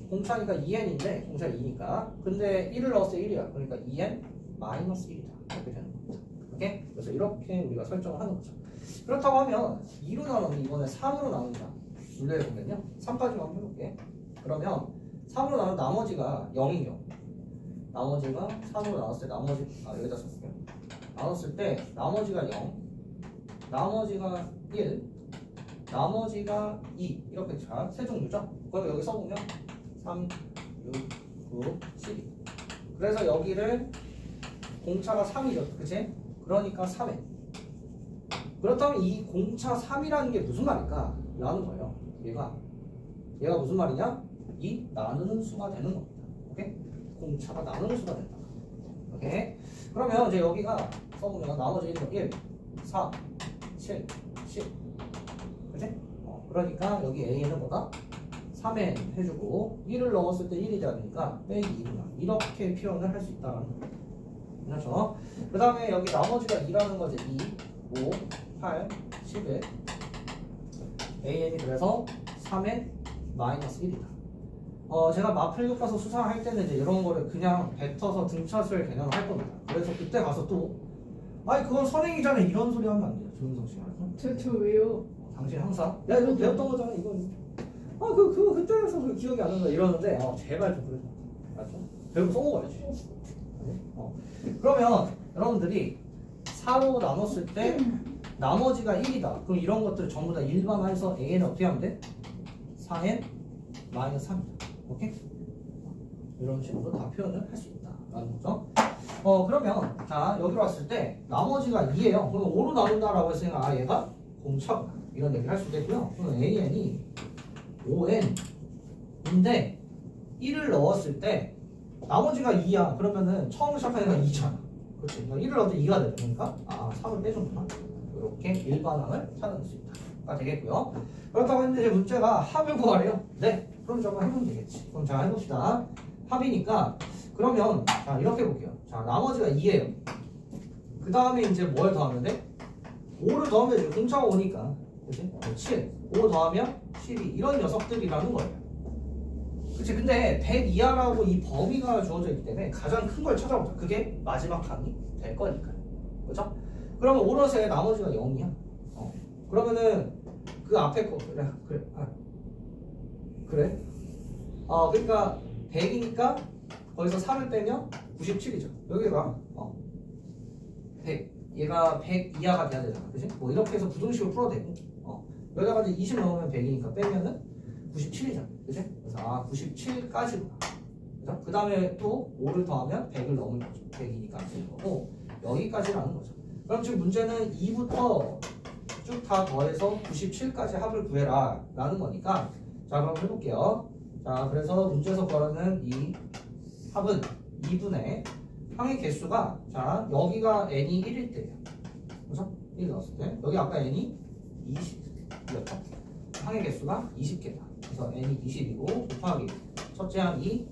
공차니까 2n인데 공차 2니까 근데 1을 넣었을 때 1이야. 그러니까 2n 마이너스 1이다. 이렇게 되는 겁니다. 오케이? 그래서 이렇게 우리가 설정을 하는 거죠. 그렇다고 하면 2로 나누면 이번에 3으로 나눈다. 분류해보면요 3까지만 한번 해볼게. 그러면 3으로 나누면 나머지가 0이요. 나머지가 3으로 나눴을 때 나머지 여기다 써볼게요. 나눴을 때 나머지가 0, 나머지가 1, 나머지가 2 이렇게 자, 세 종류죠. 그럼 여기 써보면 3, 6, 9, 12. 그래서 여기를 공차가 3이죠. 그치? 그러니까 3에. 그렇다면 이 공차 3이라는 게 무슨 말일까? 라는 거예요. 얘가 무슨 말이냐? 이 나누는 수가 되는 겁니다. 오케이? 공차가 나누는 수가 된다. 오케이? 그러면 이제 여기가 써보면 나머지 1, 4, 7, 10. 그치? 그러니까 여기 A는 뭐다? 3에 해주고 1을 넣었을 때 1이 되니까 빼기 2구나. 이렇게 표현을 할 수 있다는 거예요. 그렇죠? 그 다음에 여기 나머지가 2라는 거지. 2, 5, 8, 11. AN이 그래서 3에 마이너스 1이다. 제가 마플 교과서 수상할 때는 이제 이런 거를 그냥 뱉어서 등차수열 개념을 할 겁니다. 그래서 그때 가서 또 아니 그건 선행이잖아 이런 소리 하면 안 돼요. 조윤성 씨가. 저 왜요? 당신 항상 야 이거 배웠던 거잖아 이거. 그거 그때에서 그 기억이 안 난다 이러는데 제발 좀 그러지 마. 알았죠? 배우고 써먹어야지. 그러면 여러분들이 4로 나눴을 때 나머지가 1이다. 그럼 이런 것들을 전부 다 일반화해서 AN을 어떻게 하면 돼? 4n 마이너스 3이다. 오케이? 이런 식으로 다 표현을 할 수 있다라는 거죠. 그러면 자 여기로 왔을 때 나머지가 2예요. 그럼 5로 나눈다라고 했으니까 얘가 공차구나. 이런 얘기를 할 수 있겠고요. 그럼 AN이 5n인데 1을 넣었을 때 나머지가 2야. 그러면은 처음 시작하니까 2잖아. 그렇지? 1을 넣을 때 2가 되는 거니까 3을 빼준구나. 이렇게 일반항을 찾아낼 수 있다가 되겠고요. 그렇다고 했는데 이제 문제가 합을 구하래요. 네. 그럼 저거 해보면 되겠지. 그럼 자 해봅시다. 합이니까 그러면 자 이렇게 볼게요. 자 나머지가 2예요. 그 다음에 이제 뭘 더하면 돼? 5를 더하면 이제 공차가 오니까 그치? 7. 5 더하면 12. 이런 녀석들이라는 거예요. 그치? 근데 100 이하라고 이 범위가 주어져 있기 때문에 가장 큰 걸 찾아보자. 그게 마지막 항이 될 거니까요. 그죠? 그러면 오롯에 나머지가 0이야. 그러면은 그 앞에 거 그래? 그러니까 100이니까 거기서 3을 빼면 97이죠. 여기가 100 얘가 100 이하가 돼야 되잖아. 그치? 뭐 이렇게 해서 부등식을 풀어도 되고 여기다가 이제 20 넣으면 100이니까 빼면은 97이잖아. 그치? 그래서 97까지구나. 그죠? 그 다음에 또 5를 더하면 100을 넘은 거죠. 100이니까 안 되는 거고 여기까지라는 거죠. 그럼 지금 문제는 2부터 쭉 다 더해서 97까지 합을 구해라 라는 거니까 자 그럼 해볼게요. 자 그래서 문제에서 구하는 이 합은 2분의 항의 개수가 자 여기가 n이 1일 때예요. 그래서 1 넣었을 때 여기 아까 n이 20이었죠. 항의 개수가 20개다. 그래서 n이 20이고 곱하기 첫째 항 2,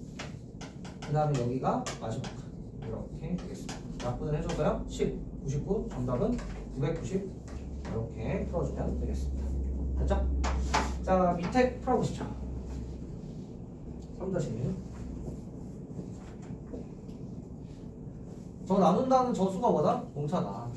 그 다음에 여기가 마지막 항 이렇게 되겠습니다. 약분을 해줘서요 10, 99 정답은 990 이렇게 풀어주면 되겠습니다. 됐죠? 자 밑에 풀어보시죠. 3-1 저 나눈다는 저 수가 뭐다? 공차다.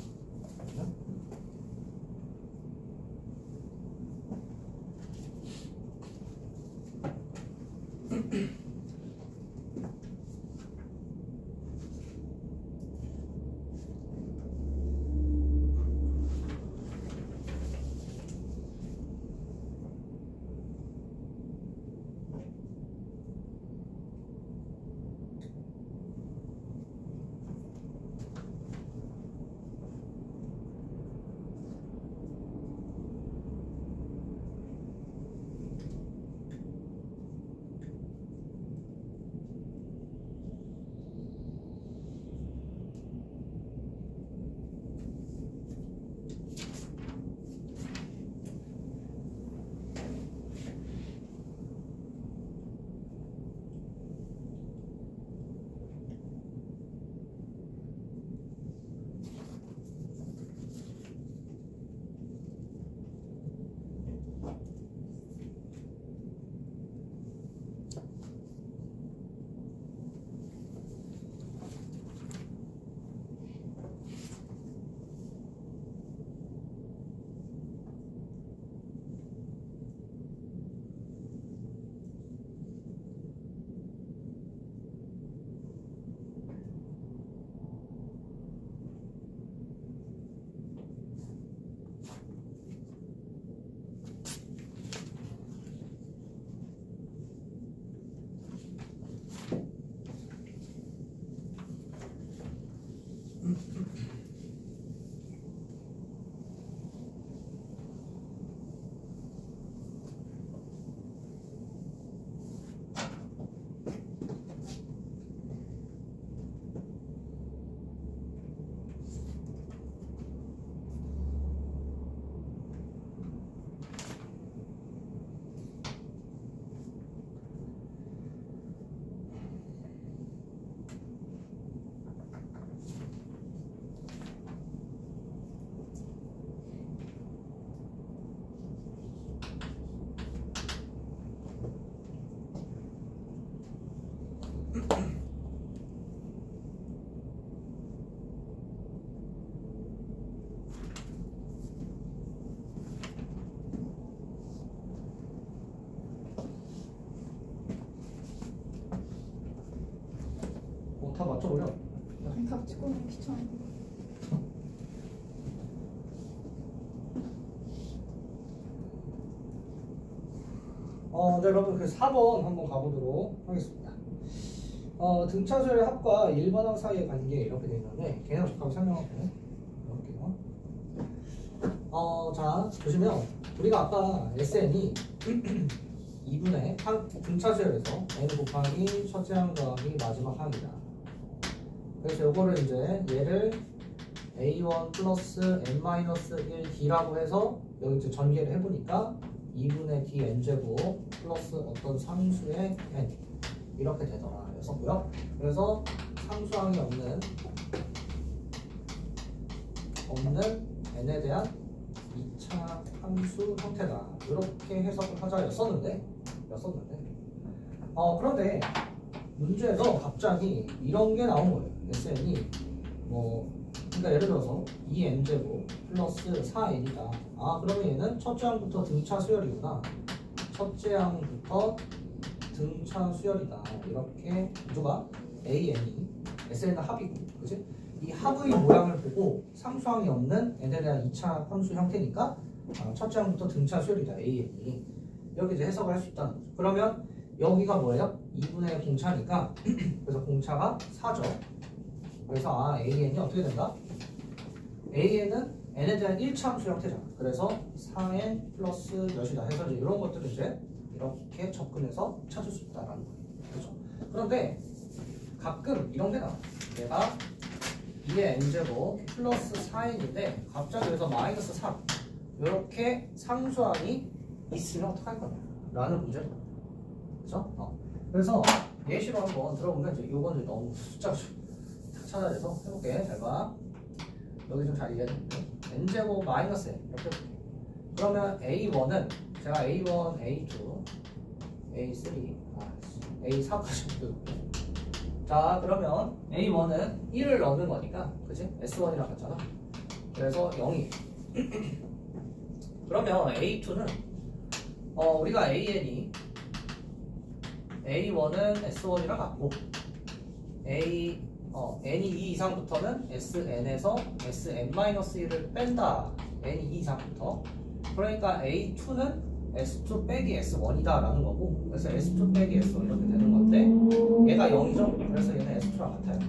맞춰보려. 값 찍고 있는 귀찮은데. 네, 여러분 그 4번 한번 가보도록 하겠습니다. 등차수열의 합과 일반항 사이의 관계 이렇게 되어 있는데 개념 적합 설명하고 해볼게요. 자 보시면 우리가 아까 SN이 2분의 등차수열에서 n 곱하기 첫째 항 더하기 마지막 항이다. 그래서 요거를 이제 얘를 a1 플러스 n-1d라고 해서 여기 이제 전개를 해보니까 2분의 dn제곱 플러스 어떤 상수의 n 이렇게 되더라 였었고요. 그래서 상수항이 없는 n에 대한 2차 함수 형태다 이렇게 해석을 하자 였었는데 그런데 문제에서 갑자기 이런 게 나온 거예요. SN이 그러니까 예를 들어서 2n제곱 플러스 4n이다. 그러면 얘는 첫째 항부터 등차 수열이구나. 첫째 항부터 등차 수열이다. 이렇게 누가 AN이 SN은 합이고, 그지? 이 합의 모양을 보고 상수항이 없는 n에 대한 2차 함수 형태니까 첫째 항부터 등차 수열이다. AN이 이렇게 이제 해석을 할 수 있다는 거죠. 그러면 여기가 뭐예요? 2분의 공차니까 그래서 공차가 4죠. 그래서 AN이 어떻게 된다? AN은 n에 대한 1차 함수 형태잖아. 그래서 4n 플러스 몇이다 해서 이제 이런 것들을 이제 이렇게 접근해서 찾을 수 있다라는 거예요. 그렇죠? 그런데 가끔 이런 게 나와. 얘가 2의 n제곱 플러스 4n인데 갑자기 여기서 마이너스 3 이렇게 상수항이 있으면 어떡할 거냐 라는 문제죠. 그렇죠? 그래서 예시로 한번 들어보면 이제 요거는 너무 숫자가 찾아야 돼서 해볼게. 잘 봐. 여기 좀 잘 이해해야 되는데 n제곱 마이너스 n 이렇게 해볼게. 그러면 a1은 제가 a1, a2, a3, a4까지 볼게요. 자 그러면 a1은 1을 넣는 거니까 그치? s1이랑 같잖아. 그래서 0이 그러면 a2는 우리가 an이 a1은 s1이랑 같고 n이 2 이상부터는 sn에서 sn-1을 뺀다. n이 2 이상부터. 그러니까 a2는 s2 빼기 s1이다 라는 거고, 그래서 s2 빼기 s1 이렇게 되는 건데 얘가 0이죠? 그래서 얘는 s2랑 같아요.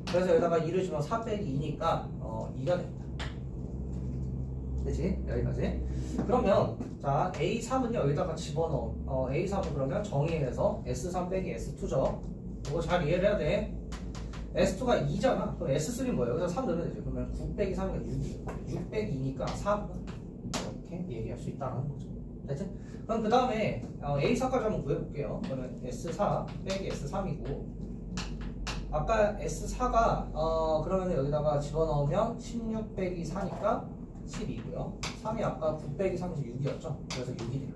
그래서 여기다가 2를 주면 4 빼기 2니까 2가 됩니다. 그치? 여기까지. 그러면 자 a3은요 여기다가 집어넣어. a3은 그러면 정의해서 s3 빼기 s2죠. 이거 잘 이해를 해야 돼. S2가 2잖아. 그럼 S3는 뭐예요? 여기서 3 넣으면 되죠. 그러면 9 빼기 3이니까 6이에요. 6 빼기 2니까 4 이렇게 얘기할 수 있다는 거죠. 됐지? 그럼 그 다음에 A4까지 한번 구해볼게요. 그러면 S4 빼기 S3이고 아까 S4가 그러면 여기다가 집어넣으면 16 빼기 4니까 12고요. 3이 아까 9 빼기 3에서 6이었죠. 그래서 6이 돼요.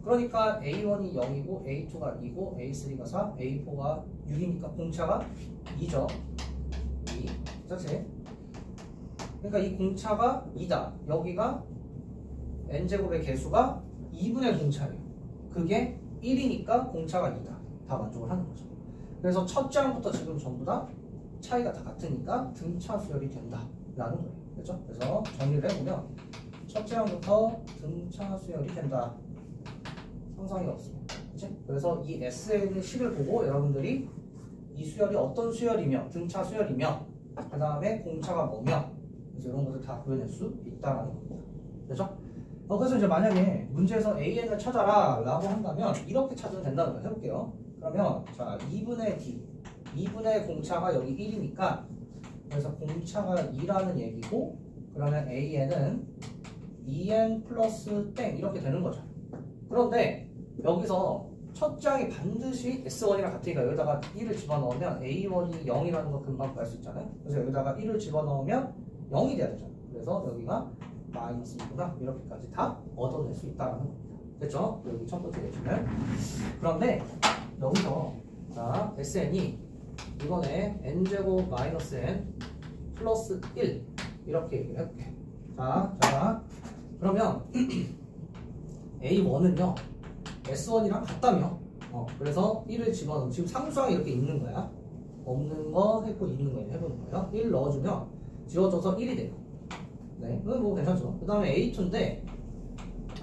그러니까 A1이 0이고 A2가 2고 A3가 4, A4가 6이니까 공차가 2죠. 2. 그렇지? 그러니까 이 공차가 2다. 여기가 n제곱의 개수가 2분의 공차예요. 그게 1이니까 공차가 2다. 다 만족을 하는 거죠. 그래서 첫째 항부터 지금 전부 다 차이가 다 같으니까 등차 수열이 된다. 라는 거예요. 그렇죠? 그래서 정리를 해보면 첫째 항부터 등차 수열이 된다. 상상이 없습니다. 그치? 그래서 이 SN의 식을 보고 여러분들이 이 수열이 어떤 수열이며 등차 수열이며 그 다음에 공차가 뭐며 그래서 이런 것을 다 구해낼 수 있다는 겁니다. 그렇죠? 그래서 이제 만약에 문제에서 AN을 찾아라 라고 한다면 이렇게 찾으면 된다는 걸 해볼게요. 그러면 자 2분의 D 2분의 공차가 여기 1이니까 그래서 공차가 2라는 얘기고 그러면 AN은 2N 플러스 땡 이렇게 되는 거죠. 그런데 여기서 첫 장이 반드시 S1이랑 같으니까 여기다가 1을 집어넣으면 A1이 0이라는 거 금방 구할 수 있잖아요. 그래서 여기다가 1을 집어넣으면 0이 돼야 되잖아요. 그래서 여기가 마이너스 2구나 이렇게까지 다 얻어낼 수 있다는 겁니다. 됐죠? 여기 첫 번째 예시는. 그런데 여기서 자 SN이 이번에 n제곱 마이너스 n 플러스 1 이렇게 얘기를 해볼게요. 자 그러면 A1은요 S1이랑 같다며 그래서 1을 집어넣으면 지금 상수항이 이렇게 있는 거야. 없는 거 해보고 있는 거 해보는 거예요. 1 넣어주면 지워져서 1이 돼요. 네, 이건 뭐 괜찮죠. 그 다음에 A2인데,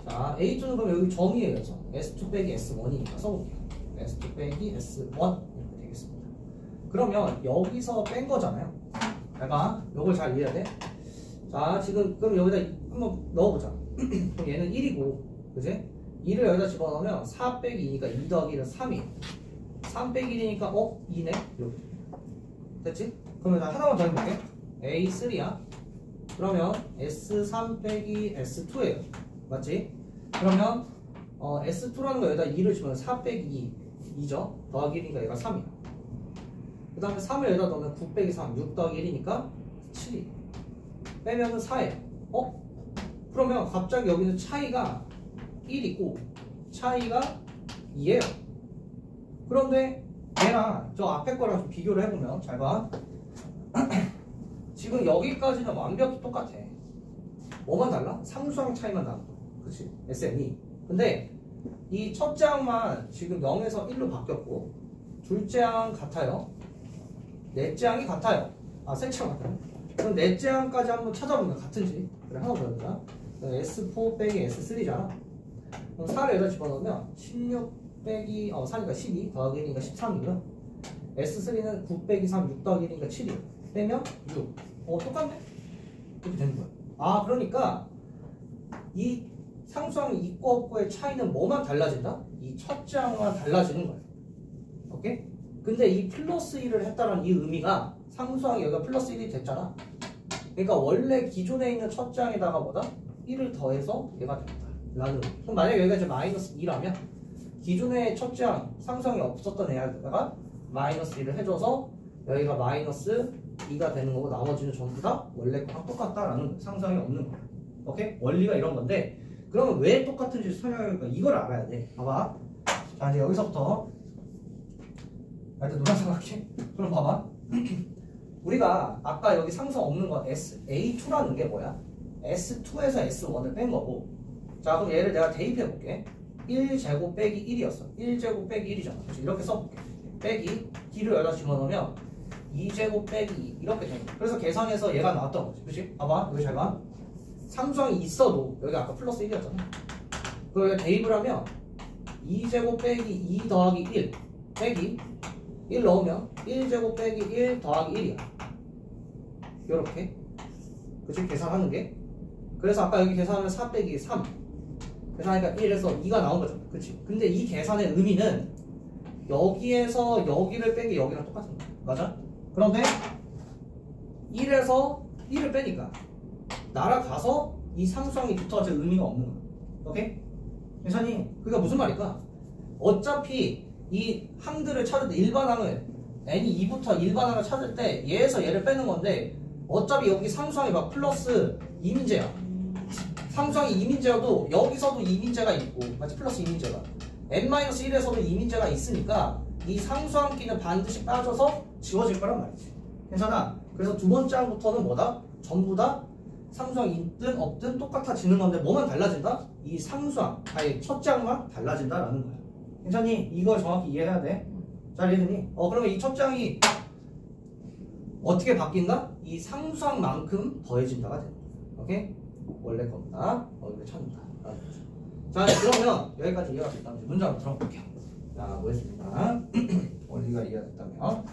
자, A2는 그럼 여기 점이에요. 그래서 S2 빼기 S1이니까 써볼게요. S2 빼기 S1 이렇게 되겠습니다. 그러면 여기서 뺀 거잖아요. 내가 요걸 잘 이해해야 돼. 자, 지금 그럼 여기다 한번 넣어보자. 그럼 얘는 1이고, 그지? 2를 여기다 집어넣으면 4 빼기 2니까 2 더하기 1은 3이에요. 3 빼기 1이니까 2네? 여기. 됐지? 그러면 나 하나만 더 해볼게. A3야. 그러면 S3 빼기 S2예요. 맞지? 그러면 S2라는 거 여기다 2를 집어넣으면 4 빼기 2, 2죠? 더하기 1이니까 얘가 3이야. 그 다음에 3을 여기다 넣으면 9 빼기 3, 6 더하기 1이니까 7이. 빼면은 4예요. 그러면 갑자기 여기는 차이가 1이고 차이가 2예요. 그런데 얘랑 저 앞에 거랑 좀 비교를 해보면 잘 봐. 지금 여기까지는 완벽히 똑같아. 뭐만 달라? 상수항 차이만 나는 거야. 그치? SN이. 근데 이 첫째 항만 지금 0에서 1로 바뀌었고 둘째 항 같아요. 넷째 항이 같아요. 셋째 항 같아요. 그럼 넷째 항까지 한번 찾아보면 같은지. 그래, 하나 더 해보자. S4 빼기 S3잖아. 그럼 4를 여기다 집어넣으면 16 빼기 4니까 12 더하기 1이니까 13이고요. S3는 9 빼기 3, 6 더하기 1이니까 7이요. 빼면 6. 똑같네? 이렇게 되는 거야. 그러니까 이 상수항 있고 없고의 차이는 뭐만 달라진다? 이 첫째 항만 달라지는 거야. 오케이? 근데 이 플러스 1을 했다는 이 의미가 상수항이 여기가 플러스 1이 됐잖아. 그러니까 원래 기존에 있는 첫째 항에다가 뭐다? 1을 더해서 얘가 된다. 라는 의미. 그럼 만약에 여기가 이제 마이너스 2라면 기존에 첫째 항 상수항이 없었던 애에다가 마이너스 1을 해줘서 여기가 마이너스 2가 되는 거고 나머지는 전부 다 원래 거랑 똑같다라는 상상이 없는 거야. 오케이? 원리가 이런 건데 그러면 왜 똑같은지 설명하니까 이걸 알아야 돼. 봐봐. 자, 이제 여기서부터 일단 노란색 할게. 그럼 봐봐. 우리가 아까 여기 상성 없는 거 A2라는 게 뭐야? S2에서 S1을 뺀 거고. 자, 그럼 얘를 내가 대입해 볼게. 1제곱 빼기 1이었어. 1제곱 빼기 1이잖아. 그렇지? 이렇게 써볼게. 빼기 D를 여기다 집어넣으면 2제곱 빼기 2 이렇게 되는 거야. 그래서 계산해서 얘가 나왔던 거지. 그치? 봐봐. 여기 잘 봐. 상수항이 있어도 여기 아까 플러스 1이었잖아. 그럼 여기 대입을 하면 2제곱 빼기 2 더하기 1 빼기 1 넣으면 1제곱 빼기 1 더하기 1이야. 요렇게. 그치? 계산하는 게. 그래서 아까 여기 계산하면 4 빼기 3 계산하니까 1에서 2가 나온 거잖아. 그치? 근데 이 계산의 의미는 여기에서 여기를 빼기 여기랑 똑같은 거야. 맞아? 그런데 1에서 1을 빼니까 날아가서 이 상수항이 붙어질 의미가 없는 거야. 오케이? 괜찮니? 그게 무슨 말일까? 어차피 이 항들을 찾을 때 일반항을 n이 2부터 일반항을 찾을 때 얘에서 얘를 빼는 건데 어차피 여기 상수항이 막 플러스 2민제야. 상수항이 2민제여도 여기서도 2민제가 있고 마치 플러스 2민제가 n-1에서도 2민제가 있으니까 이 상수항끼는 반드시 빠져서 지워질 거란 말이지. 괜찮아? 그래서 두 번째 항부터는 뭐다? 전부 다 상수항이 있든 없든 똑같아지는 건데 뭐만 달라진다? 이 상수항, 아니 첫째 항만 달라진다라는 거야. 괜찮니? 이걸 정확히 이해해야 돼. 잘 이해되니? 그러면 이 첫째 항이 어떻게 바뀐다? 이 상수항만큼 더해진다가 된다. 오케이? 원래 겁니다. 이걸 찾는다. 자, 그러면 여기까지 이해가 됐다면 문제 한번 들어볼게요. 자, 보겠습니다. 원리가 이해가 됐다면.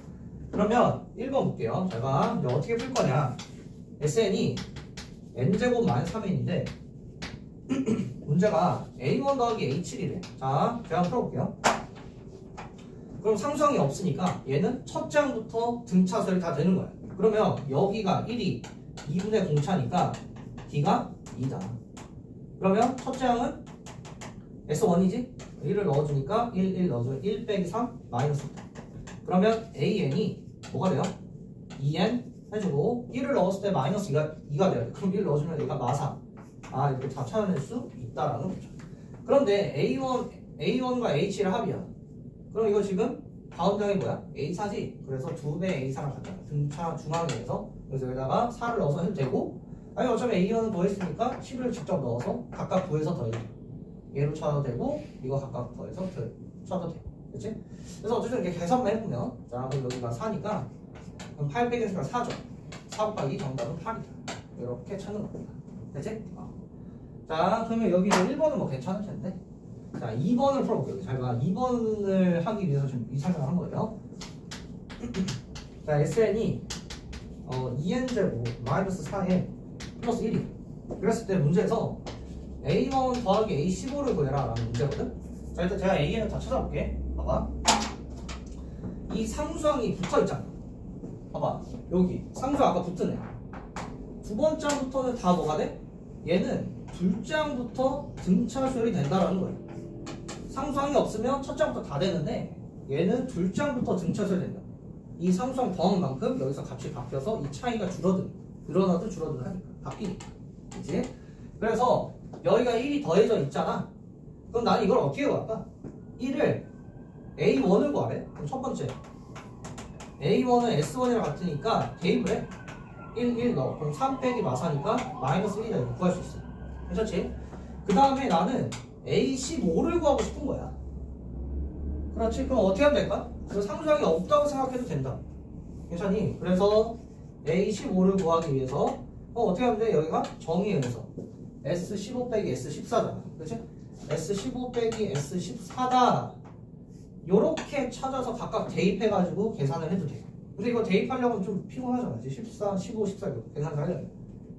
그러면 1번 볼게요. 제가 이제 어떻게 풀 거냐. SN이 n제곱 -3n인데 문제가 A1 더하기 A7이래. 자, 제가 풀어볼게요. 그럼 상수항이 없으니까 얘는 첫째 항부터 등차수열이 다 되는 거야. 그러면 여기가 1이 2분의 공차니까 D가 2다. 그러면 첫째 항은 S1이지? 1을 넣어주니까 1 넣어주면 1 빼기 3 마이너스 2. 그러면 AN이 뭐가 돼요? 2N 해주고 1을 넣었을 때 마이너스 2가 돼야 돼. 그럼 1 넣어주면 얘가 마삼. 이렇게 다 찾아낼 수 있다라는 거죠. 그런데 A1과 A7의 합이야. 그럼 이거 지금 다음 장이 뭐야? A4지? 그래서 2배 A4랑 같잖아. 등차 중앙에서. 그래서 여기다가 4를 넣어서 해도 되고, 아니 어차피 A1은 더했으니까 10을 직접 넣어서 각각 구해서 더해도 돼. 얘로 쳐도 되고 이거 각각 더해서 쳐도 돼. 그치? 그래서 어쨌든 이렇게 계산만 해보면 자 그럼 여기가 4니까 그럼 8 빼기 4가 4죠. 4 곱하기 2 정답은 8이다. 이렇게 찾는 겁니다. 그치? 자 그러면 여기 1번은 뭐 괜찮을 텐데 자 2번을 풀어볼게요. 잘 봐. 2번을 하기 위해서 지금 이 설명을 한 거예요. 자 SN이 2n제곱 마이너스 4n 플러스 1이 그랬을 때 문제에서 A1 더하기 A15를 구해라 라는 문제거든. 자 일단 제가 A는 다 찾아볼게. 봐봐 이 상수항이 붙어있잖아. 봐봐 여기 상수항 아까 붙은 애 두 번째 항부터는 다 뭐가 돼? 얘는 둘째 항부터 등차수열이 된다라는 거예요. 상수항이 없으면 첫째 항부터 다 되는데 얘는 둘째 항부터 등차수열이 된다. 이 상수항 더한 만큼 여기서 값이 바뀌어서 이 차이가 늘어나든 줄어든 하니까 바뀌니까. 그치? 그래서 여기가 1이 더해져 있잖아. 그럼 나는 이걸 어떻게 구할까? 1을 A1을 구하래. 그럼 첫 번째 A1은 S1이랑 같으니까 대입을 해. 1 넣어. 그럼 3 빼기 마사니까 마이너스 1이다. 이렇게 구할 수 있어. 괜찮지? 그 다음에 나는 A15를 구하고 싶은 거야. 그렇지? 그럼 어떻게 하면 될까? 그 상수항이 없다고 생각해도 된다. 괜찮니? 그래서 A15를 구하기 위해서 어떻게 하면 돼? 여기가 정의에 의해서 S15 빼기 S14잖아. 그치? S15 빼기 S14다. 요렇게 찾아서 각각 대입해가지고 계산을 해도 돼. 근데 이거 대입하려면 좀 피곤하잖아. 이제 14, 15, 14 이렇게 계산을 하려면.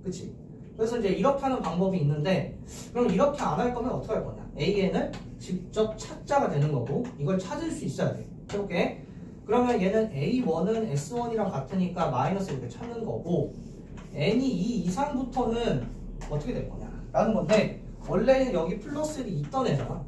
그치? 그래서 이제 이렇게 하는 방법이 있는데 그럼 이렇게 안 할 거면 어떻게 할 거냐? AN을 직접 찾자가 되는 거고 이걸 찾을 수 있어야 돼. 해볼게. 그러면 얘는 A1은 S1이랑 같으니까 마이너스 이렇게 찾는 거고 N이 2 이상부터는 어떻게 될 거냐? 라는 건데 원래는 여기 플러스 1이 있던 애잖아.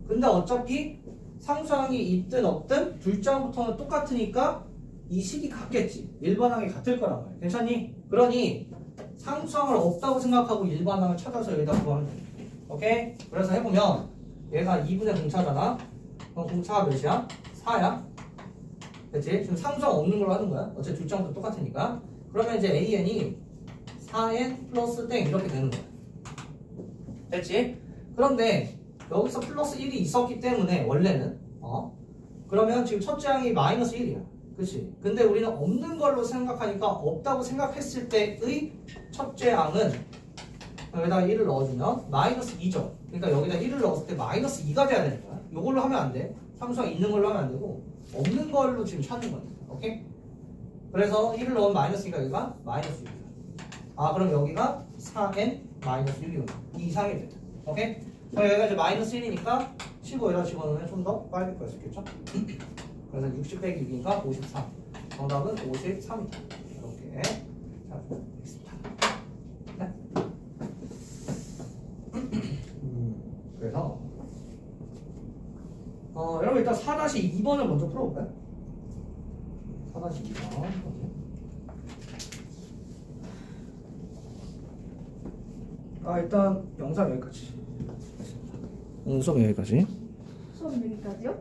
근데 어차피 상수항이 있든 없든 둘째 항부터는 똑같으니까 이 식이 같겠지. 일반항이 같을 거란 말이야. 괜찮니? 그러니 상수항을 없다고 생각하고 일반항을 찾아서 여기다 구하면 돼. 오케이? 그래서 해보면 얘가 2분의 공차잖아. 그럼 공차가 몇이야? 4야. 그치? 지금 상수항 없는 걸로 하는 거야. 어차피 둘째 항부터 똑같으니까. 그러면 이제 AN이 4n 플러스 땡 이렇게 되는 거야. 됐지? 그런데 여기서 플러스 1이 있었기 때문에 원래는 그러면 지금 첫째 항이 마이너스 1이야. 그치? 근데 우리는 없는 걸로 생각하니까 없다고 생각했을 때의 첫째 항은 여기다가 1을 넣어주면 마이너스 2죠. 그러니까 여기다 1을 넣었을 때 마이너스 2가 돼야 되는 거야. 이걸로 하면 안 돼. 상수항 있는 걸로 하면 안 되고 없는 걸로 지금 찾는 거야. 오케이? 그래서 1을 넣으면 마이너스 2가 여기가 마이너스 6이야. 그럼 여기가 4n 마이너스 6이구나. 이 이상이 돼. 오케이? 그럼 여기가 이제 마이너스 1이니까 15에다 집어넣으면 좀 더 빨리 구할 수 있겠죠? 그래서 60 빼기 6이니까 53. 정답은 53이다. 이렇게 자, 되겠습니다. 네? 그래서 여러분 일단 4-2번을 먼저 풀어볼까요? 4-2번 일단 영상 여기까지. 수업 여기까지. 수업 여기까지요?